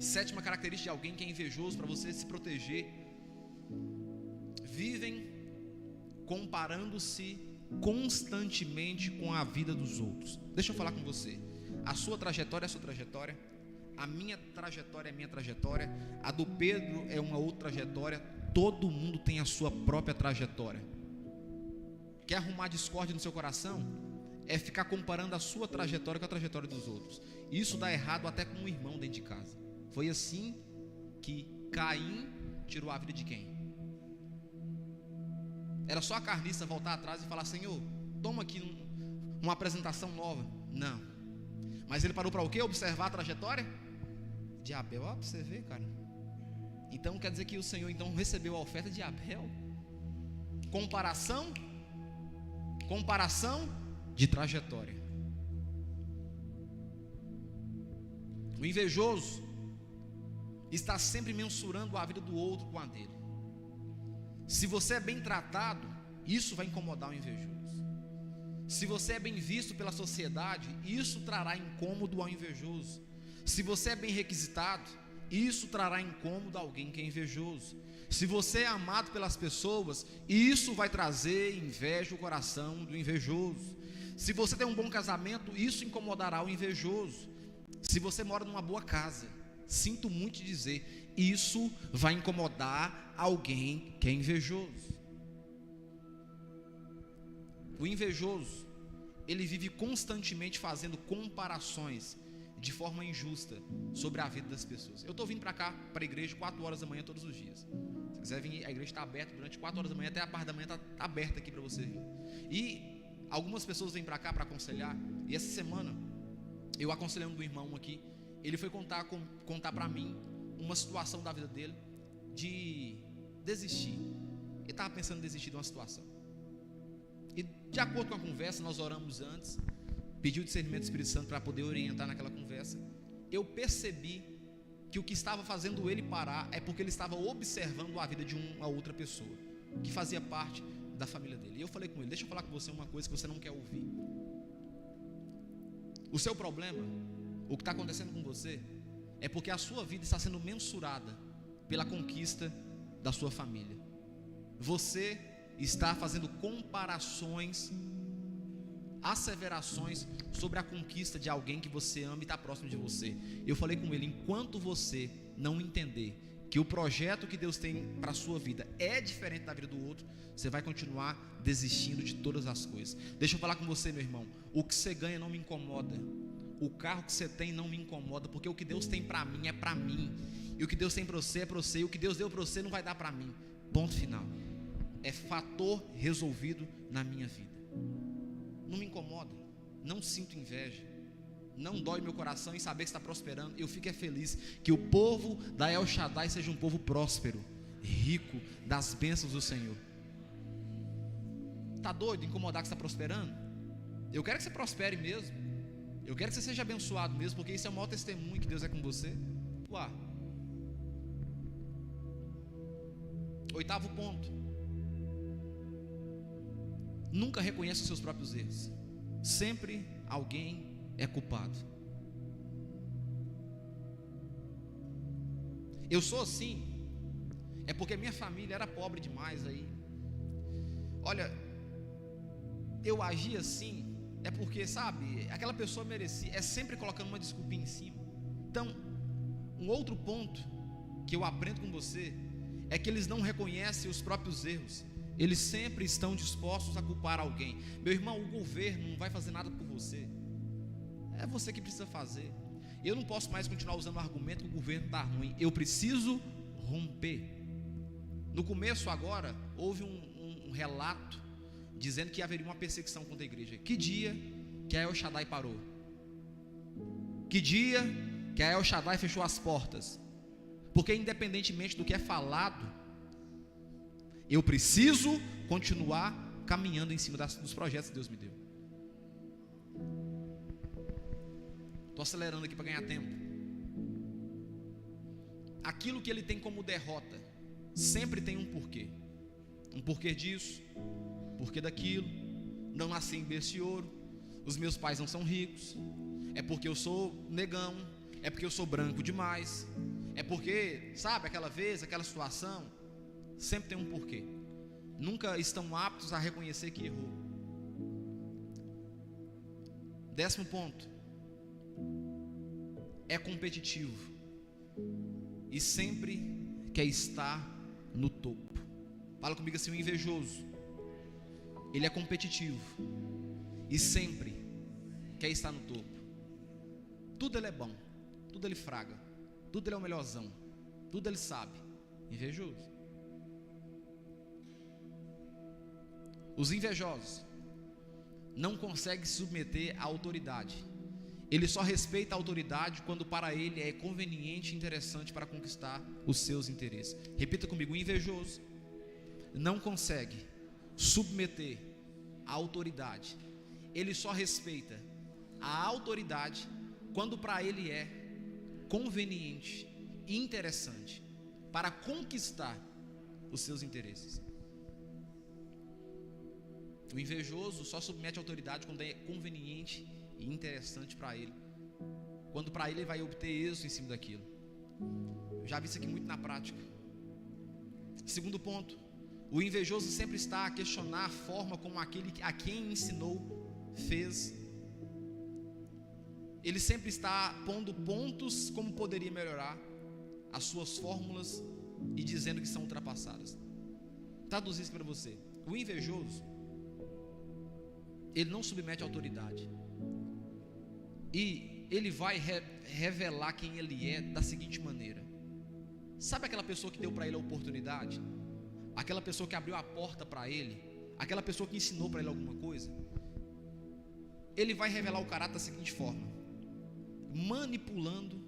Sétima característica de alguém que é invejoso, para você se proteger: vivem comparando-se constantemente com a vida dos outros. Deixa eu falar com você: a sua trajetória é a sua trajetória, a minha trajetória é a minha trajetória, a do Pedro é uma outra trajetória. Todo mundo tem a sua própria trajetória. Quer arrumar discórdia no seu coração? É ficar comparando a sua trajetória com a trajetória dos outros. Isso dá errado até com um irmão dentro de casa. Foi assim que Caim tirou a vida de quem? Era só a carniça voltar atrás e falar: Senhor, toma aqui uma apresentação nova. Não. Mas ele parou para o quê? Observar a trajetória de Abel. Ó, para você ver, cara. Então quer dizer que o Senhor então recebeu a oferta de Abel. Comparação de trajetória. O invejoso está sempre mensurando a vida do outro com a dele. Se você é bem tratado, isso vai incomodar o invejoso. Se você é bem visto pela sociedade, isso trará incômodo ao invejoso. Se você é bem requisitado, isso trará incômodo a alguém que é invejoso. Se você é amado pelas pessoas, isso vai trazer inveja no coração do invejoso. Se você tem um bom casamento, isso incomodará o invejoso. Se você mora numa boa casa, sinto muito te dizer, isso vai incomodar alguém que é invejoso. O invejoso, ele vive constantemente fazendo comparações de forma injusta sobre a vida das pessoas. Eu estou vindo para cá, para a igreja, 4 horas da manhã todos os dias. Se quiser vir, a igreja está aberta durante 4 horas da manhã, até a parte da manhã está aberta aqui para você vir. E algumas pessoas vêm para cá para aconselhar, e essa semana eu aconselhei um irmão aqui. Ele foi contar para mim uma situação da vida dele de desistir. Ele estava pensando em desistir de uma situação. E de acordo com a conversa, nós oramos antes, pediu o discernimento do Espírito Santo para poder orientar naquela conversa. Eu percebi que o que estava fazendo ele parar é porque ele estava observando a vida de uma outra pessoa que fazia parte da família dele. E eu falei com ele: deixa eu falar com você uma coisa que você não quer ouvir. O seu problema, o que está acontecendo com você, é porque a sua vida está sendo mensurada pela conquista da sua família. Você está fazendo comparações, asseverações sobre a conquista de alguém que você ama e está próximo de você. Eu falei com ele: enquanto você não entender que o projeto que Deus tem para a sua vida é diferente da vida do outro, você vai continuar desistindo de todas as coisas. Deixa eu falar com você, meu irmão, o que você ganha não me incomoda, o carro que você tem não me incomoda, porque o que Deus tem para mim é para mim, e o que Deus tem para você é para você, e o que Deus deu para você não vai dar para mim, ponto final. É fator resolvido na minha vida. Não me incomoda, não sinto inveja, não dói meu coração em saber que está prosperando. Eu fico feliz que o povo da El Shaddai seja um povo próspero, rico das bênçãos do Senhor. Está doido incomodar que está prosperando? Eu quero que você prospere mesmo, eu quero que você seja abençoado mesmo, porque isso é o maior testemunho que Deus é com você. Uá. 8º ponto: nunca reconheça os seus próprios erros. Sempre alguém é culpado. Eu sou assim, é porque minha família era pobre demais aí. Olha, eu agi assim, é porque, sabe, aquela pessoa merecia. É sempre colocando uma desculpinha em cima. Então, um outro ponto que eu aprendo com você é que eles não reconhecem os próprios erros. Eles sempre estão dispostos a culpar alguém. Meu irmão, o governo não vai fazer nada por você, é você que precisa fazer. Eu não posso mais continuar usando o argumento que o governo está ruim. Eu preciso romper. No começo agora, houve um relato dizendo que haveria uma perseguição contra a igreja. Que dia que a El Shaddai parou? Que dia que a El Shaddai fechou as portas? Porque independentemente do que é falado, eu preciso continuar caminhando em cima dos projetos que Deus me deu. Estou acelerando aqui para ganhar tempo. Aquilo que ele tem como derrota sempre tem um porquê. Um porquê disso, porquê daquilo. Não nasci em berço de ouro, os meus pais não são ricos, é porque eu sou negão, é porque eu sou branco demais, é porque, sabe, aquela vez, aquela situação. Sempre tem um porquê. Nunca estão aptos a reconhecer que errou. 10º ponto: é competitivo e sempre quer estar no topo. Fala comigo assim: o invejoso, ele é competitivo e sempre quer estar no topo. Tudo ele é bom, tudo ele fraga, tudo ele é o melhorzão, tudo ele sabe. Invejoso. Os invejosos não conseguem se submeter à autoridade. Ele só respeita a autoridade quando para ele é conveniente e interessante para conquistar os seus interesses. Repita comigo: o invejoso não consegue submeter à autoridade. Ele só respeita a autoridade quando para ele é conveniente e interessante para conquistar os seus interesses. O invejoso só submete à autoridade quando é conveniente e interessante para ele, quando para ele vai obter êxito em cima daquilo. Eu já vi isso aqui muito na prática. 2º ponto: o invejoso sempre está a questionar a forma como aquele a quem ensinou fez. Ele sempre está pondo pontos como poderia melhorar as suas fórmulas e dizendo que são ultrapassadas. Traduzir isso para você: o invejoso, ele não submete à autoridade, e ele vai revelar quem ele é da seguinte maneira. Sabe aquela pessoa que deu para ele a oportunidade? Aquela pessoa que abriu a porta para ele? Aquela pessoa que ensinou para ele alguma coisa? Ele vai revelar o caráter da seguinte forma: manipulando,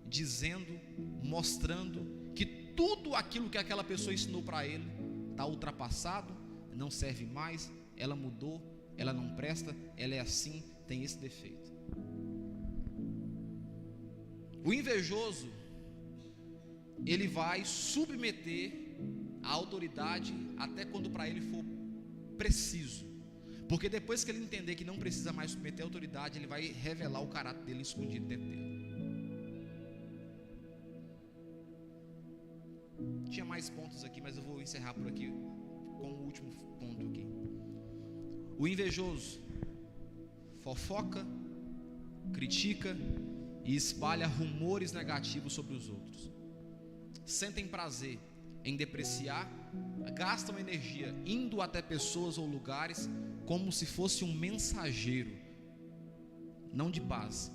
dizendo, mostrando que tudo aquilo que aquela pessoa ensinou para ele está ultrapassado, não serve mais, ela mudou, ela não presta, ela é assim, tem esse defeito. O invejoso, ele vai submeter a autoridade até quando para ele for preciso, porque depois que ele entender que não precisa mais submeter a autoridade, ele vai revelar o caráter dele escondido dentro dele. Tinha mais pontos aqui, mas eu vou encerrar por aqui com o último ponto aqui. O invejoso fofoca, critica e espalha rumores negativos sobre os outros. sentem prazer em depreciar, gastam energia indo até pessoas ou lugares como se fosse um mensageiro, não de paz,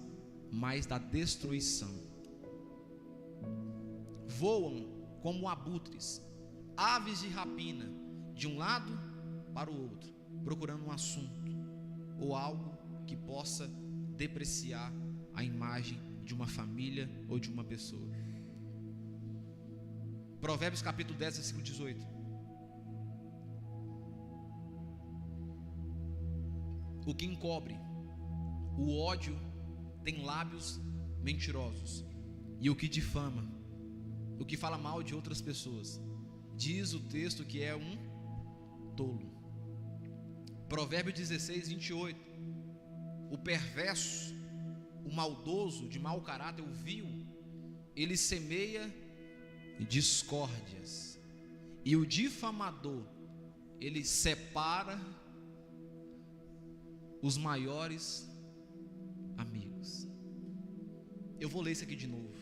mas da destruição. Voam como abutres, aves de rapina, de um lado para o outro, procurando um assunto ou algo que possa depreciar a imagem de uma família ou de uma pessoa. Provérbios capítulo 10, versículo 18. O que encobre o ódio tem lábios mentirosos, e o que difama, o que fala mal de outras pessoas, diz o texto que é um tolo. Provérbios 16, 28. O perverso, o maldoso, de mau caráter, o vil, ele semeia discórdias, e o difamador, ele separa os maiores amigos. Eu vou ler isso aqui de novo.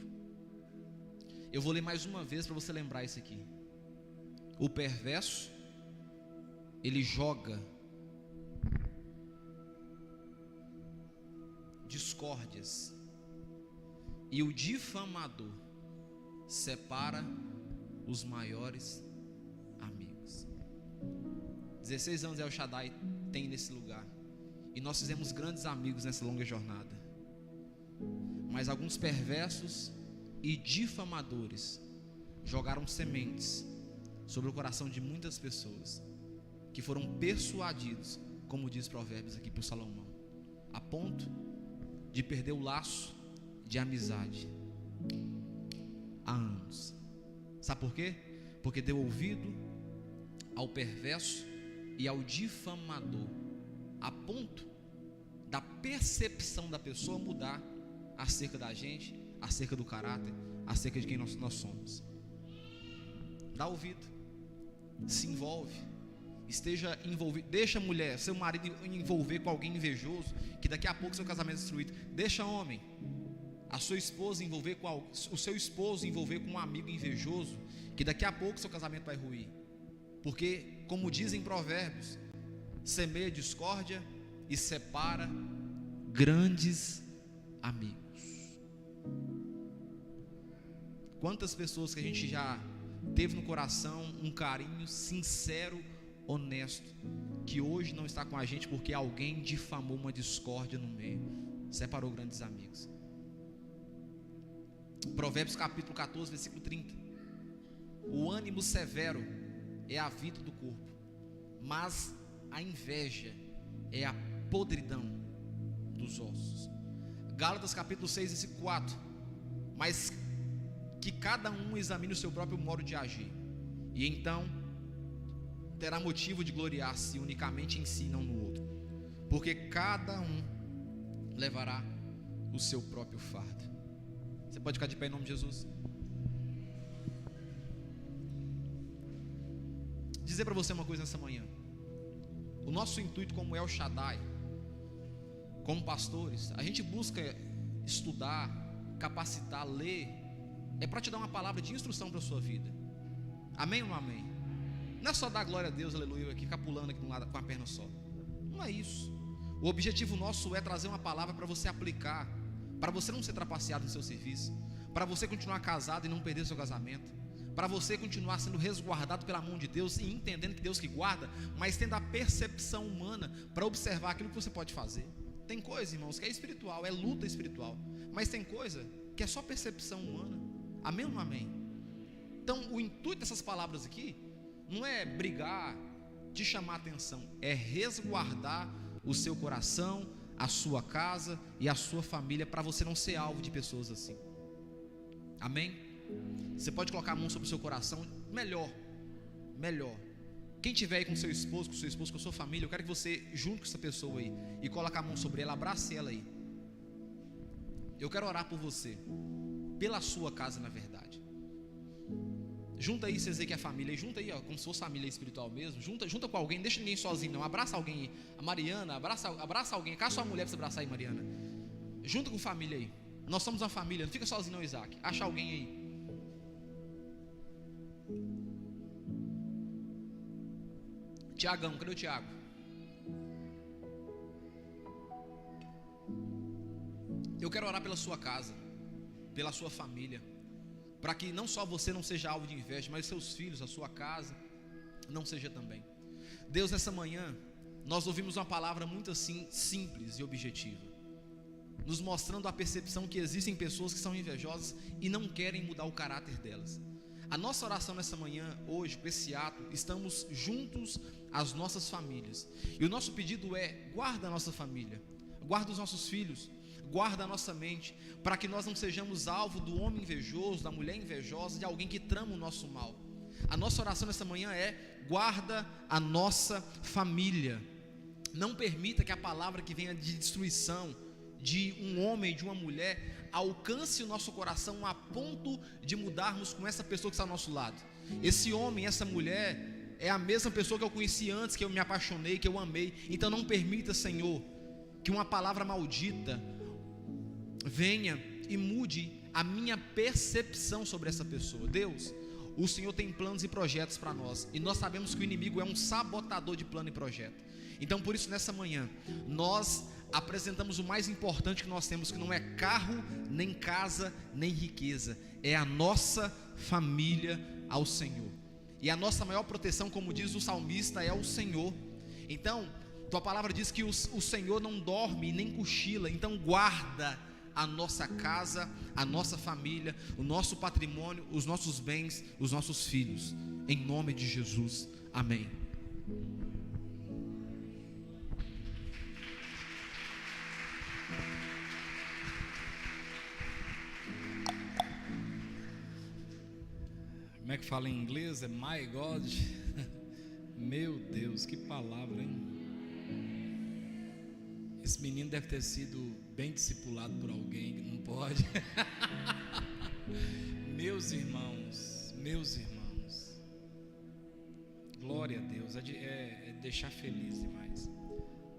Eu vou ler mais uma vez para você lembrar isso aqui. O perverso, ele joga discórdias, e o difamador separa os maiores amigos. 16 anos El Shaddai tem nesse lugar, e nós fizemos grandes amigos nessa longa jornada. Mas alguns perversos e difamadores jogaram sementes sobre o coração de muitas pessoas, que foram persuadidos, como diz Provérbios aqui por Salomão, a ponto de perder o laço de amizade há anos. Sabe por quê? Porque deu ouvido ao perverso e ao difamador, a ponto da percepção da pessoa mudar acerca da gente, acerca do caráter, acerca de quem nós somos. Dá ouvido, se envolve, esteja envolvido. Deixa a mulher, seu marido envolver com alguém invejoso, que daqui a pouco seu casamento é destruído. Deixa homem, a sua esposa envolver com o seu esposo envolver com um amigo invejoso, que daqui a pouco seu casamento vai ruir. Porque, como dizem Provérbios, semeia discórdia e separa grandes amigos. Quantas pessoas que a gente já teve no coração um carinho sincero, honesto, que hoje não está com a gente porque alguém difamou uma discórdia no meio, separou grandes amigos. Provérbios capítulo 14, versículo 30. O ânimo severo é a vida do corpo, mas a inveja é a podridão dos ossos. Gálatas capítulo 6, versículo 4. Mas que cada um examine o seu próprio modo de agir, e então terá motivo de gloriar-se unicamente em si, não no outro, porque cada um levará o seu próprio fardo. Você pode ficar de pé em nome de Jesus. Dizer para você uma coisa nessa manhã. O nosso intuito como El Shaddai, como pastores, a gente busca estudar, capacitar, ler, é para te dar uma palavra de instrução para a sua vida. Amém ou não amém? Não é só dar glória a Deus, aleluia, aqui ficar pulando aqui de um lado com a perna só. Não é isso. O objetivo nosso é trazer uma palavra para você aplicar, para você não ser trapaceado no seu serviço, para você continuar casado e não perder seu casamento, para você continuar sendo resguardado pela mão de Deus e entendendo que Deus que guarda, mas tendo a percepção humana para observar aquilo que você pode fazer. Tem coisa, irmãos, que é espiritual, é luta espiritual, mas tem coisa que é só percepção humana. Amém ou não amém? Então o intuito dessas palavras aqui não é brigar, te chamar a atenção, é resguardar o seu coração, a sua casa e a sua família, para você não ser alvo de pessoas assim. Amém? Você pode colocar a mão sobre o seu coração, melhor. Quem tiver aí com seu esposo, com a sua família, eu quero que você junte com essa pessoa aí e coloque a mão sobre ela, abrace ela aí. Eu quero orar por você, pela sua casa, na verdade. Junta aí, vocês aí que é família, junta aí, ó, como se fosse família espiritual mesmo. Junta com alguém, não deixa ninguém sozinho não. Abraça alguém aí. A Mariana, abraça alguém. Caça sua mulher para você abraçar aí, Mariana. Junta com família aí. Nós somos uma família, não fica sozinho não, Isaac. Acha alguém aí. Tiagão, cadê o Tiago? Eu quero orar pela sua casa, pela sua família, para que não só você não seja alvo de inveja, mas seus filhos, a sua casa, não seja também. Deus, nessa manhã, nós ouvimos uma palavra muito assim, simples e objetiva, nos mostrando a percepção que existem pessoas que são invejosas e não querem mudar o caráter delas. A nossa oração nessa manhã, hoje, com esse ato, estamos juntos às nossas famílias, e o nosso pedido é: guarda a nossa família, guarda os nossos filhos, guarda a nossa mente, para que nós não sejamos alvo do homem invejoso, da mulher invejosa, de alguém que trama o nosso mal. A nossa oração nessa manhã é: guarda a nossa família. Não permita que a palavra que venha de destruição de um homem, de uma mulher, alcance o nosso coração a ponto de mudarmos com essa pessoa que está ao nosso lado. Esse homem, essa mulher, é a mesma pessoa que eu conheci antes, que eu me apaixonei, que eu amei. Então não permita, Senhor, que uma palavra maldita venha e mude a minha percepção sobre essa pessoa. Deus, o Senhor tem planos e projetos para nós, e nós sabemos que o inimigo é um sabotador de plano e projeto. Então por isso nessa manhã, nós apresentamos o mais importante que nós temos, que não é carro, nem casa, nem riqueza, é a nossa família ao Senhor. E a nossa maior proteção, como diz o salmista, é o Senhor. Então, tua palavra diz que o Senhor não dorme nem cochila. Então guarda a nossa casa, a nossa família, o nosso patrimônio, os nossos bens, os nossos filhos, em nome de Jesus, amém. Como é que fala em inglês? É my God. Meu Deus, que palavra, hein? Esse menino deve ter sido bem discipulado por alguém, que não pode. Meus irmãos, glória a Deus, é deixar feliz demais.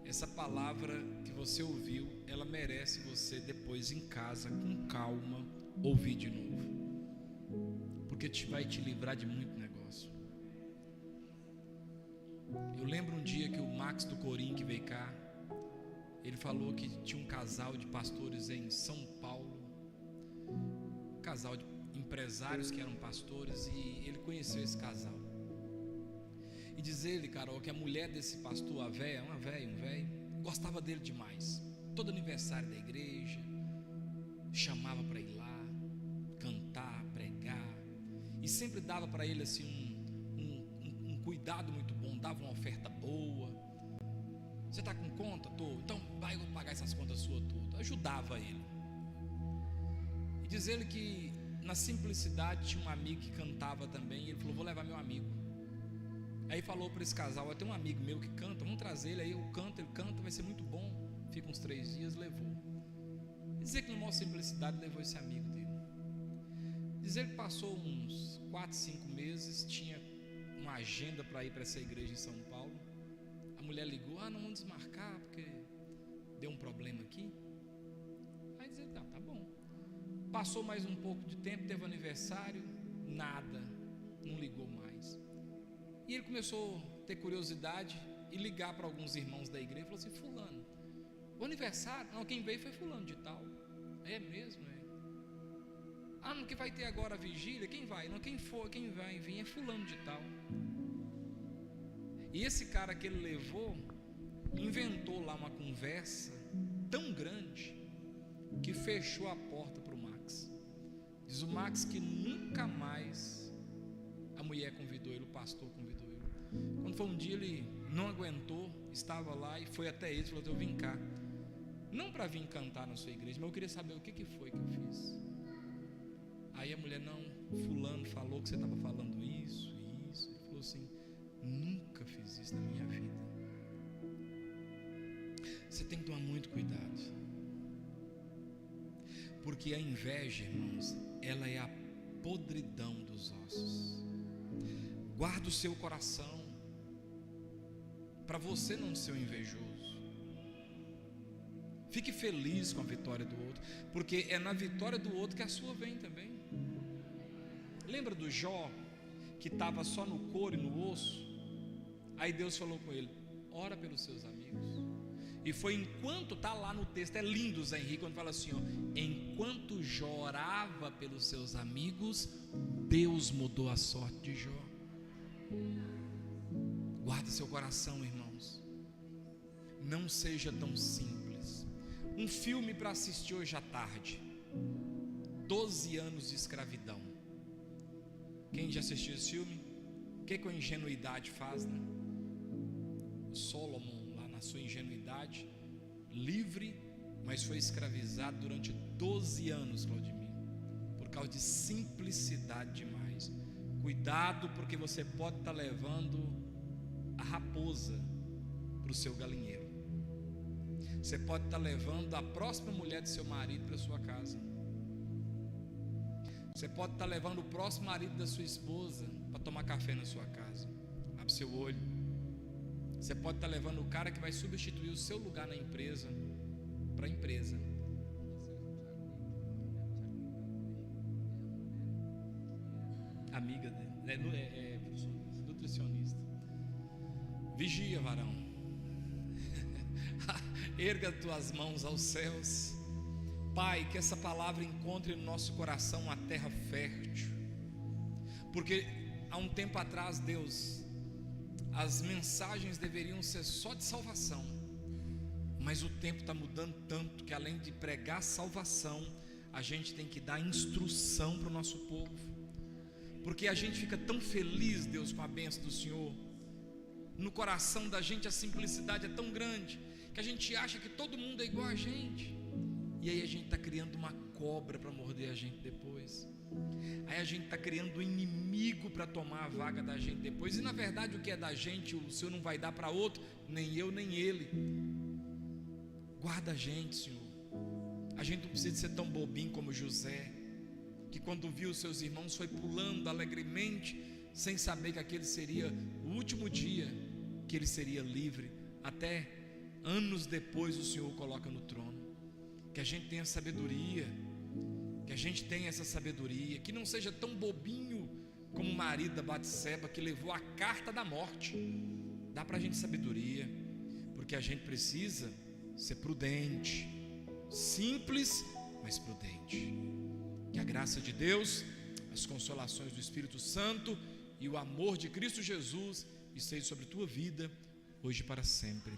Essa palavra que você ouviu, ela merece você depois em casa, com calma, ouvir de novo, porque vai te livrar de muito negócio. Eu lembro um dia que o Max do Corim, que veio cá, ele falou que tinha um casal de pastores em São Paulo, um casal de empresários que eram pastores, e ele conheceu esse casal. E diz ele, Carol, que a mulher desse pastor, a véia, um velho, gostava dele demais. Todo aniversário da igreja, chamava para ir lá, cantar, pregar, e sempre dava para ele assim um cuidado muito bom, dava uma oferta boa. Você está com conta? Tô. Então vai, eu vou pagar essas contas suas tudo. Ajudava ele. E diz ele que na simplicidade tinha um amigo que cantava também, e ele falou: vou levar meu amigo. Aí falou para esse casal: tem um amigo meu que canta, vamos trazer ele aí, ele canta, vai ser muito bom. Fica uns 3 dias, levou. Dizer que na maior simplicidade levou esse amigo dele. Dizer que passou uns 4, 5 meses, tinha uma agenda para ir para essa igreja em São Paulo. A mulher ligou: não vamos desmarcar porque deu um problema aqui. Aí dizer: tá bom. Passou mais um pouco de tempo, teve aniversário, nada, não ligou mais. E ele começou a ter curiosidade e ligar para alguns irmãos da igreja. Falou assim: fulano, o aniversário? Não, quem veio foi fulano de tal. É mesmo, é. No que vai ter agora a vigília? Quem vai? Não, quem vai vir é fulano de tal. E esse cara que ele levou, inventou lá uma conversa tão grande, que fechou a porta para o Max. Diz o Max que nunca mais a mulher convidou ele, o pastor convidou ele. Quando foi um dia, ele não aguentou, estava lá e foi até ele e falou: eu vim cá, não para vir cantar na sua igreja, mas eu queria saber o que foi que eu fiz. Aí a mulher: não, fulano falou que você estava falando isso. Ele falou assim: nunca fiz isso na minha vida. Você tem que tomar muito cuidado, porque a inveja, irmãos, ela é a podridão dos ossos. Guarda o seu coração para você não ser um invejoso. Fique feliz com a vitória do outro, porque é na vitória do outro que a sua vem também. Lembra do Jó, que estava só no couro e no osso. Aí Deus falou com ele: ora pelos seus amigos. E foi enquanto, está lá no texto, é lindo, Zé Henrique, quando fala assim, ó, enquanto Jó orava pelos seus amigos, Deus mudou a sorte de Jó. Guarda seu coração, irmãos, não seja tão simples. Um filme para assistir hoje à tarde, 12 anos de escravidão. Quem já assistiu esse filme? O que a ingenuidade faz, né? Solomon, lá na sua ingenuidade, livre, mas foi escravizado durante 12 anos, Claudemir, por causa de simplicidade demais. Cuidado, porque você pode estar levando a raposa para o seu galinheiro. Você pode estar levando a próxima mulher do seu marido para a sua casa. Você pode estar levando o próximo marido da sua esposa para tomar café na sua casa. Abre seu olho. Você pode estar levando o cara que vai substituir o seu lugar na empresa para a empresa. Amiga dele, é nutricionista. Vigia, varão. Erga tuas mãos aos céus. Pai, que essa palavra encontre no nosso coração uma terra fértil. Porque há um tempo atrás, Deus, as mensagens deveriam ser só de salvação, mas o tempo está mudando tanto que além de pregar salvação, a gente tem que dar instrução para o nosso povo. Porque a gente fica tão feliz, Deus, com a bênção do Senhor. No coração da gente a simplicidade é tão grande que a gente acha que todo mundo é igual a gente. E aí a gente está criando uma cobra para morder a gente depois. Aí a gente está criando um inimigo para tomar a vaga da gente depois. E na verdade o que é da gente, o Senhor não vai dar para outro, nem eu nem ele. Guarda a gente, Senhor. A gente não precisa ser tão bobinho como José, que quando viu os seus irmãos foi pulando alegremente, sem saber que aquele seria o último dia que ele seria livre. Até anos depois o Senhor o coloca no trono. Que a gente tenha sabedoria, que a gente tenha essa sabedoria, que não seja tão bobinho como o marido da Batseba, que levou a carta da morte. Dá para a gente sabedoria, porque a gente precisa ser prudente, simples, mas prudente. Que a graça de Deus, as consolações do Espírito Santo e o amor de Cristo Jesus esteja sobre a tua vida, hoje e para sempre.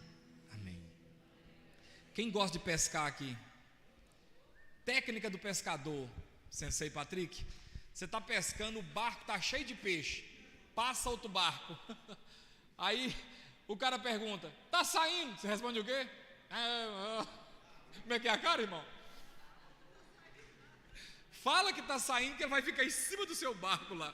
Amém. Quem gosta de pescar aqui? Técnica do pescador, Sensei Patrick. Você está pescando, o barco está cheio de peixe, passa outro barco. Aí o cara pergunta: está saindo? Você responde o quê? Como é que é a cara, irmão? Fala que está saindo, que ele vai ficar em cima do seu barco lá.